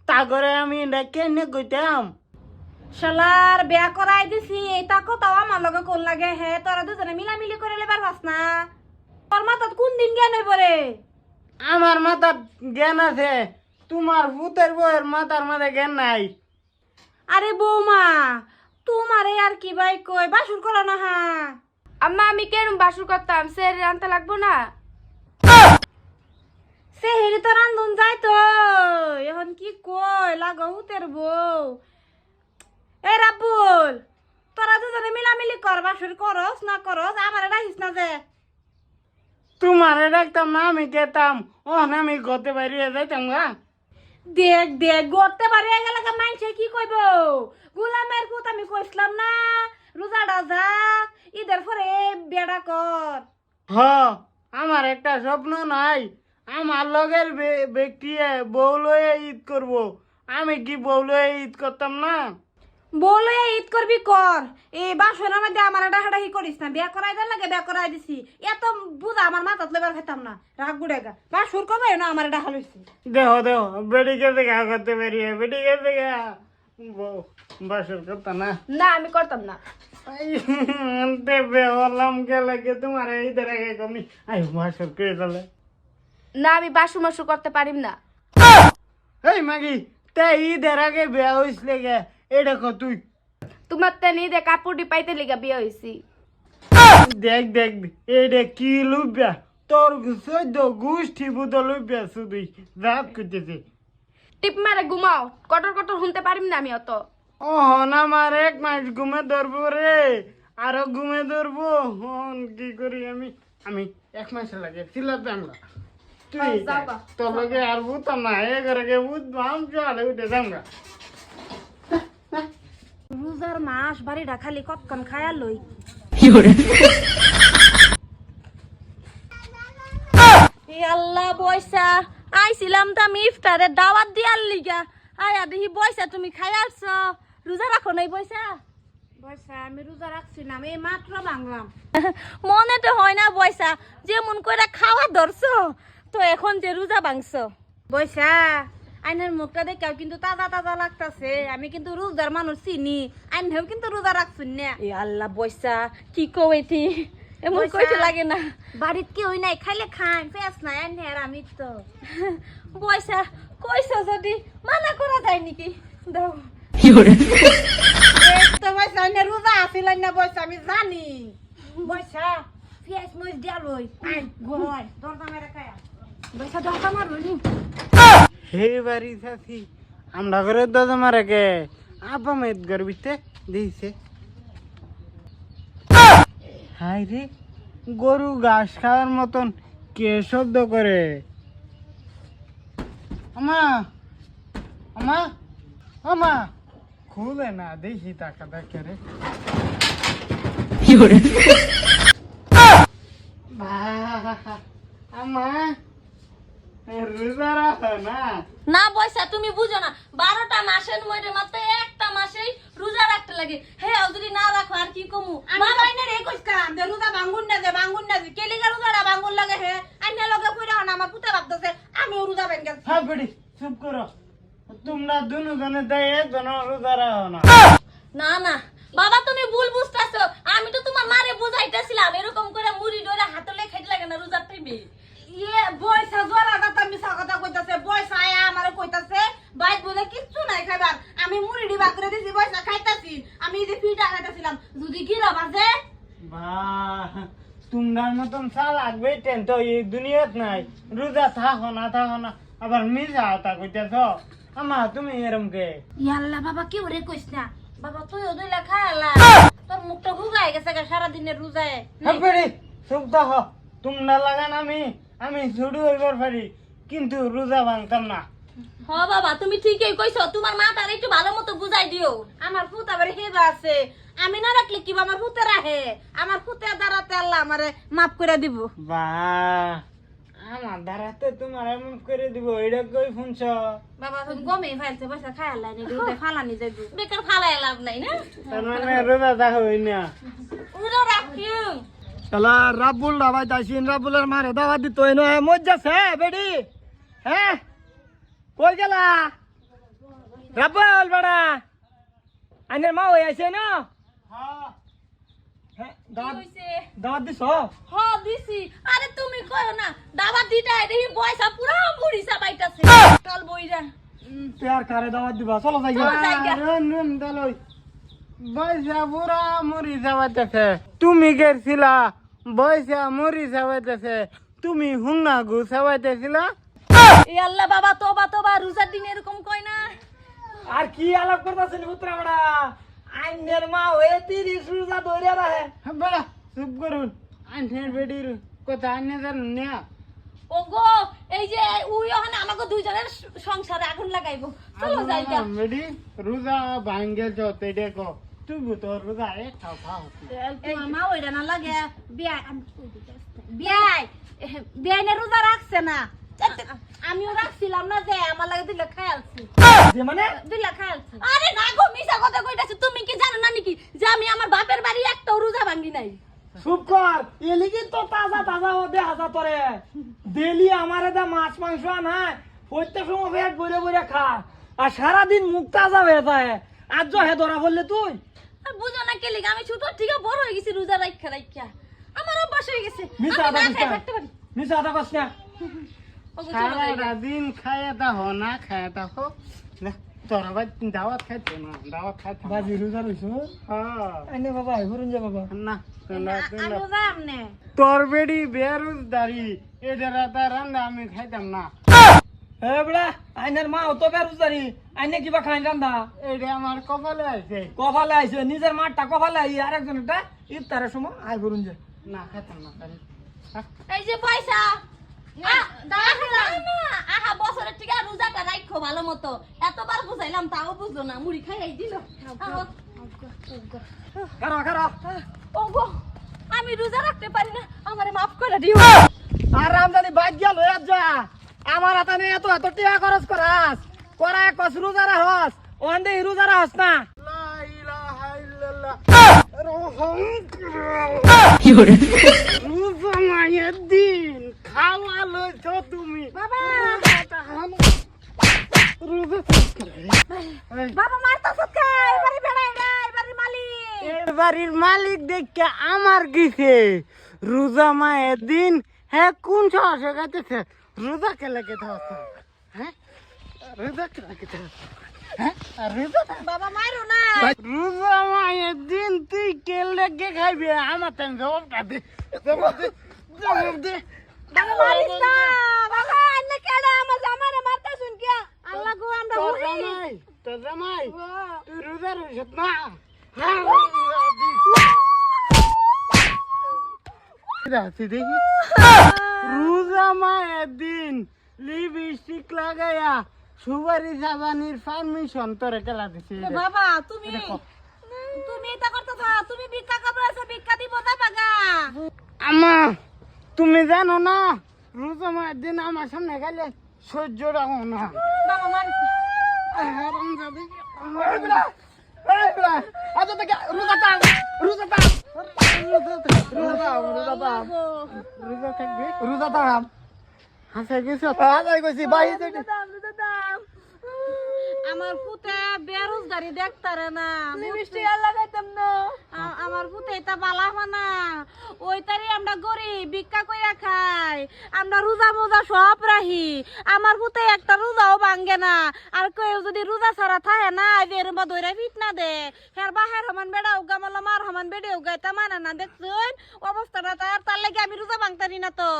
তা করে আমি কেনে কইতাম। শালার বিয়া করাই দিছি তা কথাও আমার লগে কোন লাগে হে তোরা দুজনে মিলামিলি করে লেবার পাস না। তোর মাথাত কোন দিন জ্ঞান হইব রে? আমার মাথার জ্ঞান আছে তোমার ভূতের বউয়ের মাথার মাথায় জ্ঞান নাই। আরে বৌমা তোমারে আর কি ভাই কই বাসুর করো না হা। আম্মা আমি কেন বাসুর করতাম, সে রান্না লাগবো না। সে হেরি তো রান্ধন যাই তো এখন কি কই লাগো হুতের বউ। এ রাব্বুল তোরা দুজনে মিলামিলি কর বাসুর করস না করস আমারে ডাকিস না যে। তোমারে ডাকতাম না আমি কেতাম ওখানে আমি গতে বাইরে যাইতাম গা। দেখ দেখ গড়তে পারি গেলে মানছে কি কইব গোলামের পুত আমি কইছিলাম না রোজাটা যা ঈদের পরে বেড়া কর। হ আমার একটা স্বপ্ন নাই আমার লগের ব্যক্তি বউ লয়ে ঈদ করব। আমি কি বউ লয়ে ঈদ করতাম না? বলে ঈদ করবি কর এই বাসনের মধ্যে আমার ডাকাডাকি করিস না। বিয়া করাই দেন লাগে বিয়া করাই দিছি এত বুঝা আমার মাথাত লেবার খেতাম না রাগ গুড়েগা বাসুর কবে না আমার ডাকা লইছি। দেহ দেহ বেডিকে দেখা করতে পারি বেডিকে দেখা বউ বাসর কথা না না আমি করতাম না। দেবে হলাম গেলে কে তোমার ঈদের আগে কমি আই বাসর করে চলে না আমি বাসু মাসু করতে পারিম না। এই মাগি তে ঈদের আগে বিয়া হইছিল গে এটা কো তুই তোমার তেন ঈদে কাপড় পাইতে লিগা বিয়ে হয়েছি। দেখ দেখ এইটা কি লুবিয়া তোর সদ্য গোষ্ঠী বুধ লুবিয়া শুধু রাত করতেছে টিপ মারে ঘুমাও, কটর কটর শুনতে পারিম না আমি অত। ও হন আমার 1 মাস ঘুমে ধরবো রে আরো ঘুমে ধরবো হন কি করি আমি 1 মাস লাগে সিলাত আমরা তুই যাবা। তোর লগে আর বুঝতাম না এ করে কে বুঝবাম চলে উঠে যামগা রোজার মাস বাড়িটা খালি কতক্ষণ খায়া লই। আল্লাহ বয়সা আইছিলাম তো আমি ইফতারের দাওয়াত দিয়ার লিগা আয়া দেখি বয়সা তুমি খাই আসছ। রোজা রাখো নাই বয়সা? বয়সা আমি রোজা রাখছি না, আমি এই মাত্র ভাঙলাম। মনে তো হয় না বয়সা, যেমন করে খাওয়া ধরছো তো এখন যে রোজা ভাঙছো। বয়সা আইনের মুখটা দেখাও কিন্তু তাজা তাজা লাগতাছে, আমি কিন্তু রোজার মানুষ চিনি, আইনেও কিন্তু রোজা রাখছুন না। এ আল্লাহ বয়সা কি কইতি এমন কইতে লাগে না। বাড়িত কেউ নাই, খাইলে খান পেঁয়াজ নাই আইনে আর আমি তো বয়সা কইছো যদি মানা করা যায় নাকি দাও। তো বয়সা আইনে রোজা আছিল না বয়সা আমি জানি। বয়সা পেঁয়াজ মরিচ দিয়া লই আই গয় দরজা মেরে খায়া বয়সা দরজা মারুনি। হে বাড়ি সাথী আমরা করে দাদা মারে কে আপা মেদ গর্বিতে দিছে হাই রে গরু ঘাস খাওয়ার মতন কে শব্দ করে আমা আমা আমা খুলে না দেখি টাকা দেখে রে আমা রোজা রাখো না না বয়সা তুমি বুঝো না, 12টা মাসের মধ্যে মাত্র একটা মাসেই রোজা রাখতে লাগে। হে যদি না রাখো আর কি কমু। মা বাইনে রে কইছকাম যে রোজা ভাঙুন না যে কেলিগা রোজাটা ভাঙুন লাগে হে আইনে লগে কইরা না আমার পুতে ভাবতেছে আমিও রোজা ভাঙ গেছি। হ্যাঁ বেটি চুপ করো তোমরা দুজনে দেয় একজন রোজা রাখো না না না বাবা তুমি ভুল বুঝতেছো, আমি তো তোমার মারে বুঝাইতেছিলাম এরকম করে মুড়ি ধরে হাতলে খাইতে লাগে না রোজার টাইমে। ইয়ে বয়সা জোরা কথা মিছা কথা কইতাছে, বয়সা আয়া আমারে কইতাছে বাইক বলে কিচ্ছু নাই খাইবার, আমি মুড়ি ডিবা করে দিছি বয়সা খাইতাছি, আমি এই যে পিঠা খাইতাছিলাম যদি গিরা বাজে। বাহ তোমরার মতন চালাক বেটেন তো এই দুনিয়াত নাই রোজা থাকো না আবার মিজা হতা কইতেছ আমা তুমি এরম কে ইয়াল্লা বাবা কি ওরে কইছ না বাবা তুইও দুইলা খায়ালা তোর মুখটা হুগাই গেছে সারা দিনের রোজায়। হ্যাঁ বেটি চুপ থাকো তোমরা লাগান আমি ছুটু হইবার পারি কিন্তু রোজা ভাঙতাম না। হ বাবা তুমি ঠিকই কইছো, তোমার মা তার একটু ভালো মতো বুঝাই দিও। আমার ফুত আবার হেবা আছে, আমি না রাখলে কি আমার ফুতে রাখে, আমার ফুতে দ্বারাতে আল্লাহ আমারে মাফ করে দিব। বাহ আমার দ্বারাতে তোমার এমন করে দিব এটা কই শুনছ বাবা তুমি গমে ফেলছে বসে খায়ালা নি দুধে ফালানি যাইব বেকার ফালাই লাভ নাই না। তার মানে রোজা থাকো না উড়ো রাখিও শালা রাব্বুল দাবাই তাইছিন রাব্বুলের মারে দাওয়াত দিত এনো মজ্জাছে বেডি হ্যাঁ কই গেলা রাব্বুল বড়া আইনের মা হই আইছে না হ্যাঁ দাওয়াত দিছ হ দিছি। আরে তুমি কইও না দাওয়াত দিটা দেখি পয়সা পুরা বুড়ি চাপাইতাছে চল বইরা। পেয়ার কারে দাওয়াত দিবা চলো যাই চলো যাই গা। রন দালই বয়সা বুড়া মরি যাওয়াইতেছে তুমি গেছিলা বয়সা মরি যাওয়াইতেছে তুমি হুংনা গু যাওয়াইতেছিলা এই আল্লাহ বাবা তোবা রোজার দিন এরকম কই না। আর কি আলাপ করতাছেন পুত্রা বড়া আইনের মা হয়ে 30 রোজা ধরে রাখে বড়া চুপ করুন আন্নের বেডির কথা আন্নে জানেন না ওগো এই যে উই ওখানে আমাকে দুইজনের সংসারে আগুন লাগাইবো চলো যাইগা। বেডি রোজা ভাঙ্গে যতে দেখো তুই তো রোজা এ খাও খাও তোমার মা ওইটা না লাগে বিয়াই বিয়াই বিয়াইনে রোজা রাখছে না, আমিও রাখছিলাম না যে আমার লাগে দিলে খায়ালছি যে মানে দিলে খায়ালছি। আরে না গো মিছা কথা কইতাছে, তুমি কি জানো না নাকি যে আমি আমার বাপের বাড়ি একটাও রোজা ভাঙ্গি নাই। চুপ কর এলিকি তো তাজা ও দেখা তোরে ডেলি আমারে দা মাছ মাংস আনায় প্রত্যেক সময় পেট ভরে ভরে খা আর সারাদিন মুখ তাজা হয়ে যায় আজ হে ধরা বললে তুই আর বুঝো না কে লিগা আমি ছোট থেকে বড় হয়ে গেছি রোজা রাখা রাখা আমার অভ্যাস হয়ে গেছে মিছা আমি না কথা খাই থাকতে পারি মিছা কথা কস না ওগো চলো যাই গা। সারাদিন খায় দেখো না খায় দেখো তোরা ভাই দাওয়াত খাইতো না দাওয়াত খাইতো বাজি রোজা রইছো হ্যাঁ আইনে বাবা হরুন যা বাবা না আমি রোজা আমনে তোর বেড়ি বেরোজদারি এটা রান্না আমি খাইতাম না হে বড়া আইনের মা তো বেরুজারি আইনে কিবা খাই রান্দা এটা আমার কপালে আছে কপালে আইছে নিজের মাঠটা কপালে আই আরেকজনটা ইফতারের সময় আই হরুন যা না খাইতাম না তাহলে এই যে পয়সা আহা বছরের টিকা রোজাটা রাখো ভালো মতো এতবার বুঝাইলাম তাও বুঝলো না মুড়ি খাই দিল কারো কারো ওগো আমি রোজা রাখতে পারি না আমারে মাফ করে দিও আর রামজানি বাইক গেল যা আমার হাতে নেই এত এত টিয়া খরচ করাস করা কস রোজা রাহস ওখান থেকে রোজা রাহস না লা ইলাহা ইল্লাল্লাহ রোজা মায়ের দিন খাওয়া লইছো তুমি বাবা রোজা বাবা মারতাছ কে এবারে বেড়াই রে এবারে মালিক এর বাড়ির মালিক দেখে আমার গেছে রোজা মায়ের দিন হ্যাঁ কোন সাহসে গাইতেছে রোজা খেলে খেতে হতো হ্যাঁ রোজা খেলে খেতে হতো হ্যাঁ আর রোজা বাবা মারো না রোজা মায়ের দিন তুই কে লেগে খাইবি আমার তেন জবাবটা দে জবাব দে বাবা মারিস না বাবা আন্নে কেডা আমার জামারে মারতা শুন কি আল্লাহ গো আমরা তোর হুই জামাই তোর জামাই তুই রোজা রইছত না দেখি রোজা মায়ের দিন লিপস্টিক লাগাইয়া সুপারি সাবানির পারমিশন তোরে কেলা দিছি বাবা তুমি তুমি এটা করতেছ তুমি ভিক্ষা কাপড় ভিক্ষা দিব তা পাগা আমা তুমি জানো না রোজা মায়ের দিন আমার সামনে গেলে সহ্য রাখো না বাবা মারিস হারামজাদি এই বড়া আজ থেকে রোজা টান রোজা টান রোজা থাকবে রোজা টান হাসা গেছো আজ আই কইছি বাই আমার পুতে বেরোজগারি দেখতারে না মিষ্টি আল্লাহ গাইতাম না আমার পুতে এটা বালা মানা ওইটারে আমরা গরিব ভিক্ষা কইরা খাই আমরা রোজা মোজা সব রাহি আমার পুতে একটা রোজাও ভাঙ্গে না আর কেউ যদি রোজা ছাড়া থাকে না এরম ধরে ফিট না দে হের বাহের সমান বেড়া উগা মালা মার সমান বেড়ে উগাইতা মানা না দেখছুন অবস্থাটা তার লাগে আমি রোজা ভাঙতারি না তো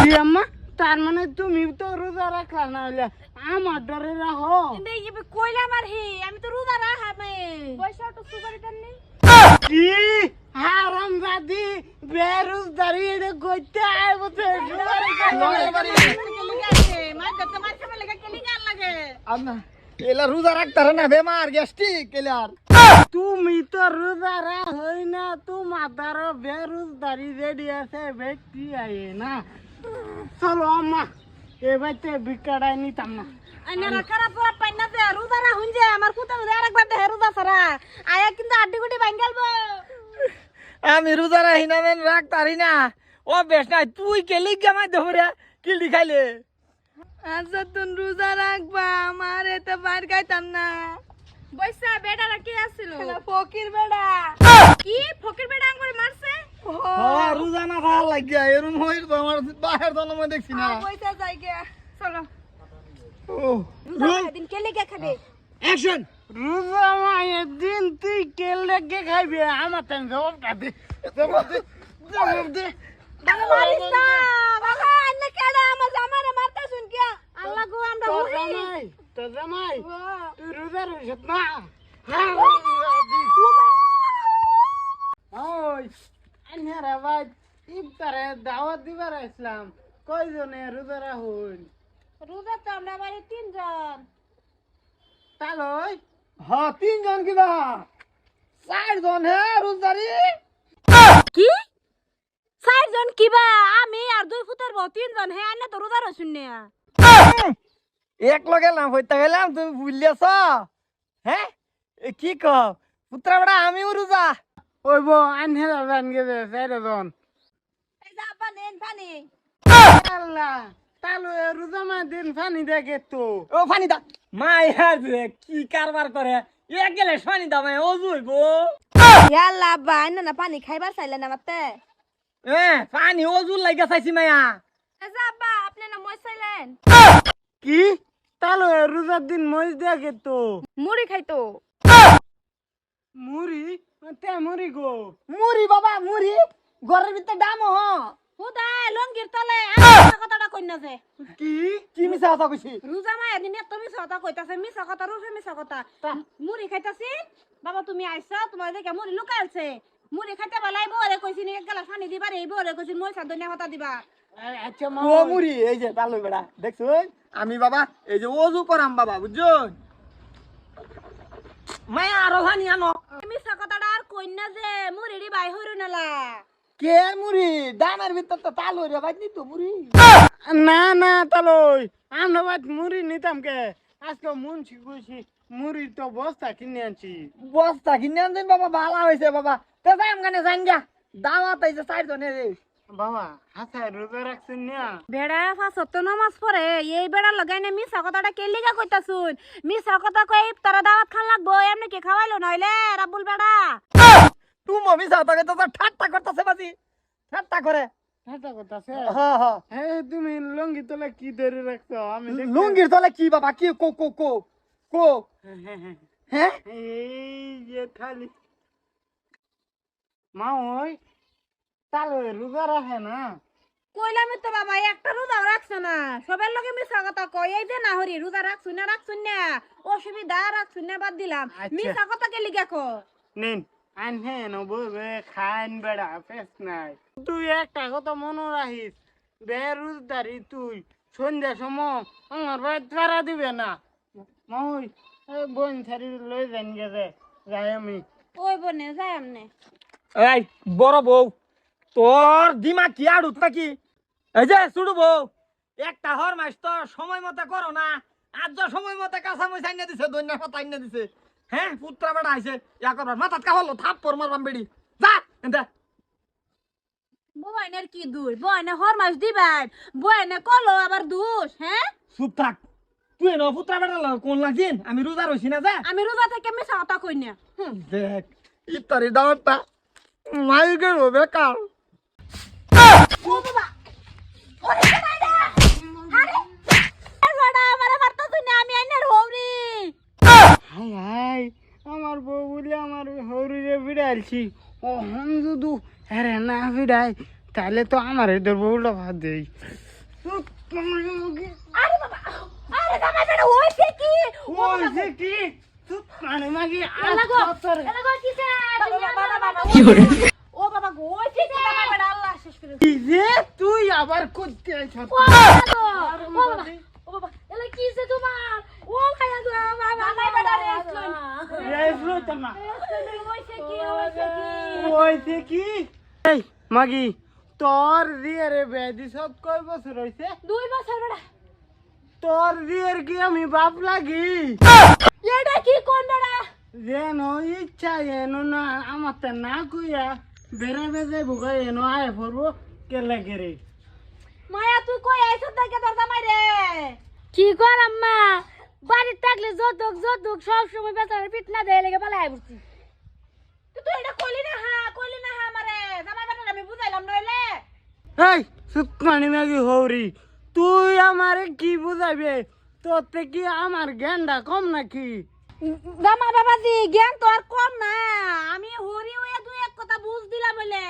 কি আম্মা তার মানে তুমি তো রোজা রাখলা না হলে আমার ডরে রাখো কিন্তু কইলাম আর হি আমি তো রোজা রাখামে পয়সা তো সুপারি টাননি কি হারামজাদি বেরোজদারি এটা কইতে আইবতে আন্না এলা রোজা রাখতারে না বেমার গ্যাস্ট্রিক এলার তুমি তো রোজা হই না তোমার দ্বারা বেরোজদারি রেডি আছে ব্যক্তি আয়ে না চলো আম্মা এবারে বিকাড়াই নিতাম না আইনারা খারাপ পুরা পাইনা দে রোজা রাখুন যে আমার পুতা আরেকবার দে রোজা ছাড়া আয়া কিন্তু আড্ডি গুডি ভাঙ্গালবো আমি রোজা রাহি না মেন রাখতারি না ও বেশ নাই তুই কেলি গামাই ধরে কিলি খাইলে আচ্ছা তুই রোজা রাখবা আমার এত বার গাইতাম না বৈসা বেড়ারা কি আছিল ফকির বেড়া কি ফকির বেড়া আঙ্গুরে মারছে হ্যাঁ রোজা না ভাল লাগিয়া এরম হইর তো আমার বাহির তো মই দেখছি না বৈসা যাই গে চলো ও রোজা দিন কেলে কে খাবে অ্যাকশন রোজা মায়ের দিন তুই কে লেগে খাইবি আমার তেন জবাবটা দে জবাব দে বাবা মারিস না বাবা আন্নে কেডা আমার জামারে মারতা শুন কি আল্লাহ গো আমরা হুই তোর জামাই তুই রোজা রইছত না ওই আন্যারা ভাই ইফতারে দাওয়াত দিবার আসলাম কয়জনে রোজা রাখুন রোজা তো আমরা বাড়ি তিনজন তালই হ্যাঁ তিনজন কিবা চারজন হে রোজদারি কি চারজন কিবা আমি আর দুই ফুটার বউ তিনজন হে আন্নে তো রোজা রসুন নে এক লগে লাম হইতা গেলাম তুমি ভুলিয়াছ হ্যাঁ কি কও পুত্রা বড়া আমিও রোজা ওই বো আন্যারা জান গেছে চারজন এই যা পানি পানি আল্লাহ তালু রোজা মায়ের দিন পানি দেখে তো ও ফানি দা মায়া যে কি কারবার করে এক গেলে শনি দামে অজু হইব ইয়াল্লা আব্বা আইনা না পানি খাইবার চাইলেন আমাতে পানি অজু লাগা চাইছি মায়া যা আব্বা আপনি না মই চাইলেন কি তাহলে রোজার দিন মরিচ দেখে তো মুড়ি খাইতো মুড়ি তে মুড়ি গো মুড়ি বাবা মুড়ি ঘরের ভিতরে দাম হ হুদাই লঙ্গির তলে আর কথাটা কই না যে কি কি মিছা কথা কইছি রোজা মাই এদিন এত মিছা কথা কইতাছে মিছা কথা রুফে মিছা কথা মুড়ি খাইতাছি বাবা তুমি আইছো তোমার দেখে মুড়ি লুকাইছে মুড়ি খাইতে বেলাই বরে কইছি নি এক গ্লাস পানি দিবা রে বরে কইছি মই সাদনিয়া কথা দিবা আচ্ছা মা ও মুড়ি এই যে তালু বেড়া দেখছো আমি বাবা এই যে অজু করাম বাবা বুঝছো মায়া আরো ভানি আনো মিছা কথাটা আর কই না যে মুড়ি দি বাই হইরু নালা কে মুড়ি দামের ভিতর তো তালু রে ভাই নি তো মুড়ি না না তালই আমরা বাদ মুড়ি নিতাম কে আজকে মুন্সি কইছি মুড়ি তো বস্তা কিনে আনছি বস্তা কিনে আনছেন বাবা ভালো হয়েছে বাবা তো যাই আমখানে যাইন গা দাওয়াত আইছে 4 জনের বাবা হাসায় রোজা রাখছেন না বেড়া ফাসত নামাজ পড়ে এই বেড়া লাগাই না মিছা কথাটা কে লিগা কইতাছুন মিছা কথা কই ইফতারে দাওয়াত খান লাগবো এমনি কি খাওয়াইলো নইলে রাব্বুল বেড়া তুমি মিছা কথা তো ঠাট্টা করতেছে বাজি ঠাট্টা করে হাসা কথা আছে হ্যাঁ হ্যাঁ হ্যাঁ তুমি লঙ্গি তোলা কি ধরে রাখছো আমি দেখতে- লুঙ্গির তলে কি বাবা কি কো কো কো কো হ্যাঁ এই যে খালি মা ওই তালই রোজা রাখে না কইলাম তো বাবা একটা রোজা রাখছ না সবার লগে মিছা কথা কই এই যে না হরি রোজা রাখছুন না অসুবিধা রাখছুন না বাদ দিলাম আচ্ছা। মিছা কথা কে লিগা কো নিন আনহে নববে খাইন বেড়া ফেস নাই তুই একটা কথা মনে রাখিস বেরোজগারি তুই সন্ধ্যা সময় আমার বাড়ি তারা দিবে না মই বোন ছাড়ি লই যান গেছে যাই আমি ওই বনে যাই আমনে এই বড় বউ তোর দিমাগ কি আড়ুত নাকি এই যে শুরু বউ একটা হর মাস তো সময় মতো করো না আজ যা সময় মতো কাঁচা মই চাইনা দিছে দৈন্য পাতা আইনা দিছে হ্যাঁ পুত্রা বেটা আইছে ইয়া করবার মাথাত কাহলো থাপ্পড় মারবাম বেড়ি যা এন্টা বয়নের কি দুই বয়নে হরমাস দিবেন বয়নে কলো আবার দুষ হ্যাঁ চুপ থাক তুই ন পুত্রা বেটা কোন লাগছিন আমি রোজা রইছি না যা আমি রোজা থেকে মিছা কথা কই না দেখ ইফতারি দাওয়াতটা মাইকের হবে কাল ও বাবা ওরে বাইরে আরে বড়া আমারে মারতা তুই না আমি আইনার হৌরি হাই হাই আমার বউ বলে আমার হরিরে বিড়ালছি ও হম যদি হ্যাঁ না বিড়াই তাহলে তো আমার এদের বউটা ভাত দেই আরে বাবা আরে জামাই বেটা হইছে কি ওই যে কি তুই মানে মাগি লাগো আচ্ছা লাগো কিসে কি ও বাবা গো হইছে কি জামাই বেটা আল্লাহ শেষ করে কি যে তুই আবার করতে আইছ ও বাবা ও বাবা এলা কিসে তোমার ও খায়া দো বাবা জামাই বেটা রেস্ট লই রেস না হইছে কি ওই যে কি এই মাগি তোর রিয়ারে বেদি সব কয় বছর হইছে 2 বছর বেটা তোর রিয়ার কি আমি বাপ লাগি এটা কি কোন বেটা যেন ইচ্ছা এনো না আমার তো না কইয়া বেড়া বেজে বুকা এনো আয় পড়বো কে লাগে রে মায়া তুই কই আইছ দেখে তোর জামাই রে কি কর আম্মা বাড়ি থাকলে যতক সব সময় বেচার পিট না দেয় লেগে পালাই বসছি তুই এটা কইলি না আমারে জামাই বেটা আমি বুঝাইলাম নইলে এই সুতমানি মাগি হৌরি তুই আমারে কি বুঝাইবে তোর থেকে আমার জ্ঞানটা কম নাকি জামাই বাবাজি জ্ঞান তো আর কম না আমি হরি হইয়া দুই এক কথা বুঝ দিলাম বলে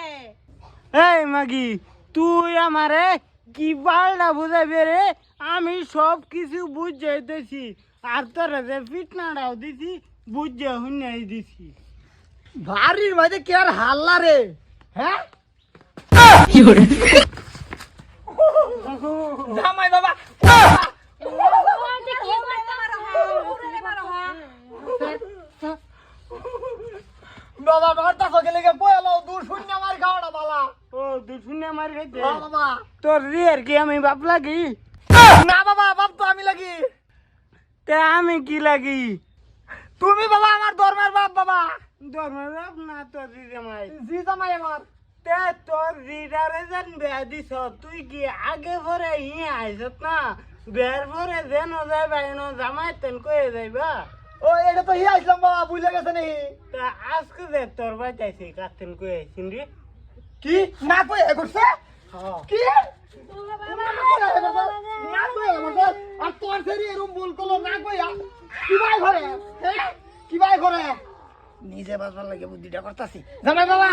এই মাগি তুই আমারে কি বালটা বুঝাইবে রে আমি সব কিছু বুঝাইতেছি আর তোরা যে ফিটনাটাও দিছি বুঝে হুনাই দিছি ভারির মাঝে কি আর হাল্লা রে হ্যাঁ জামাই বাবা বাবা মারতা সকে লেগে বয়ালো দূর শূন্য মার খাওয়াটা বালা ও দুশুনে মারি খাইতে বাবা তোর রিয়ার কি আমি বাপ লাগি না বাবা বাপ তো আমি লাগি তে আমি কি লাগি তুমি বাবা আমার ধর্মের বাপ বাবা ধর্মের বাপ না তোর জামাই জি জামাই আমার তে তোর রিডারে যেন বেয়া দিছ তুই কি আগে পরে ই আইছত না বিয়ার পরে যেন যাইবা এনো জামাই তেন কয়ে যাইবা ও এটা তো হি আসলাম বাবা বুঝলে গেছে নাকি তা আজকে যে তোর বাইতাইছি কাতেন কয়ে আইছিন রে কি না কই এ করছে হ্যাঁ কি না কই এ আর তোর সেরি এরকম ভুল করলো না কই কি ভাই ঘরে কি ভাই ঘরে নিজে বাজবার লাগে বুদ্ধিটা করতাছি জামাই বাবা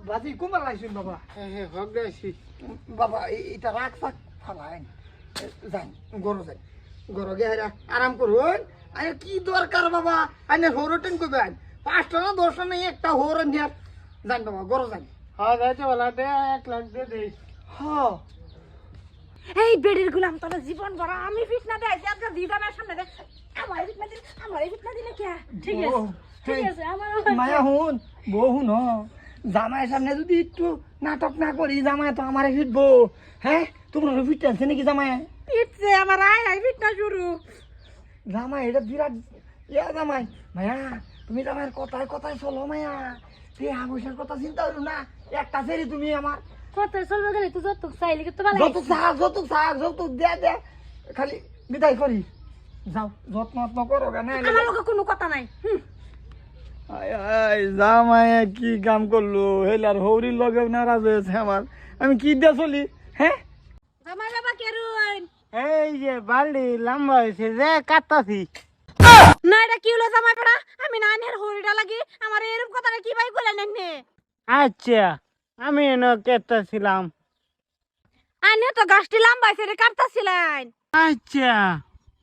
বাজি কুমার লাইছুন বাবা হ্যাঁ হক গাইছি বাবা এটা রাখ থাক ফালাইন যাই গরো যাই গরো গে আরাম করুন আরে কি দরকার বাবা আইনে হরটেন কইবেন 5টা না 10টা নাই একটা হর নিয়া যান বাবা গরো যাই হ্যাঁ যাইতে বলা দে 1 লাখ দে দেই হ্যাঁ এই বেড়ির গুলাম তোর জীবন ভরা আমি ফিটনা দেয় আজকে দিদামের সামনে দে আমার ফিটনা দিলে কে ঠিক আছে ঠিক আছে আমার মায়া হুন বউ হুন জামাইয়ের সামনে যদি একটু নাটক না করি জামাই তো আমারে ফিটবো হ্যাঁ তোমার ফিট আছে নাকি জামাই ফিটছে আমার আয় ফিটনা শুরু জামাই এটা বিরাট ইয়া জামাই মায়া তুমি জামাইয়ের কথায় কথায় চলো মায়া তুই আবশ্যের কথা চিন্তা করো না একটা সেরি তুমি আমার কত চলবে গেলে তুই যত চাইলে কি তো ভালো যত দে খালি বিদায় করি যাও যত্ন করো কেন আমার লোকে কোনো কথা নাই জামাই কি কাম করলো হেলার হৌরির লগে নারাজ হয়েছে আমার আমি কি দিয়ে চলি হ্যাঁ আমার বাবা কেরুন এই যে বালডি লম্বা হয়েছে যে কাটতাছি না এটা কি হলো জামাই পড়া আমি নানের হরিটা লাগি আমার এরকম কথাটা কি ভাই কইলেন এনে আচ্ছা আমি এনে কেটতাছিলাম আনে তো গাছটি লাম্বাইছে রে কাটতাছিলেন আচ্ছা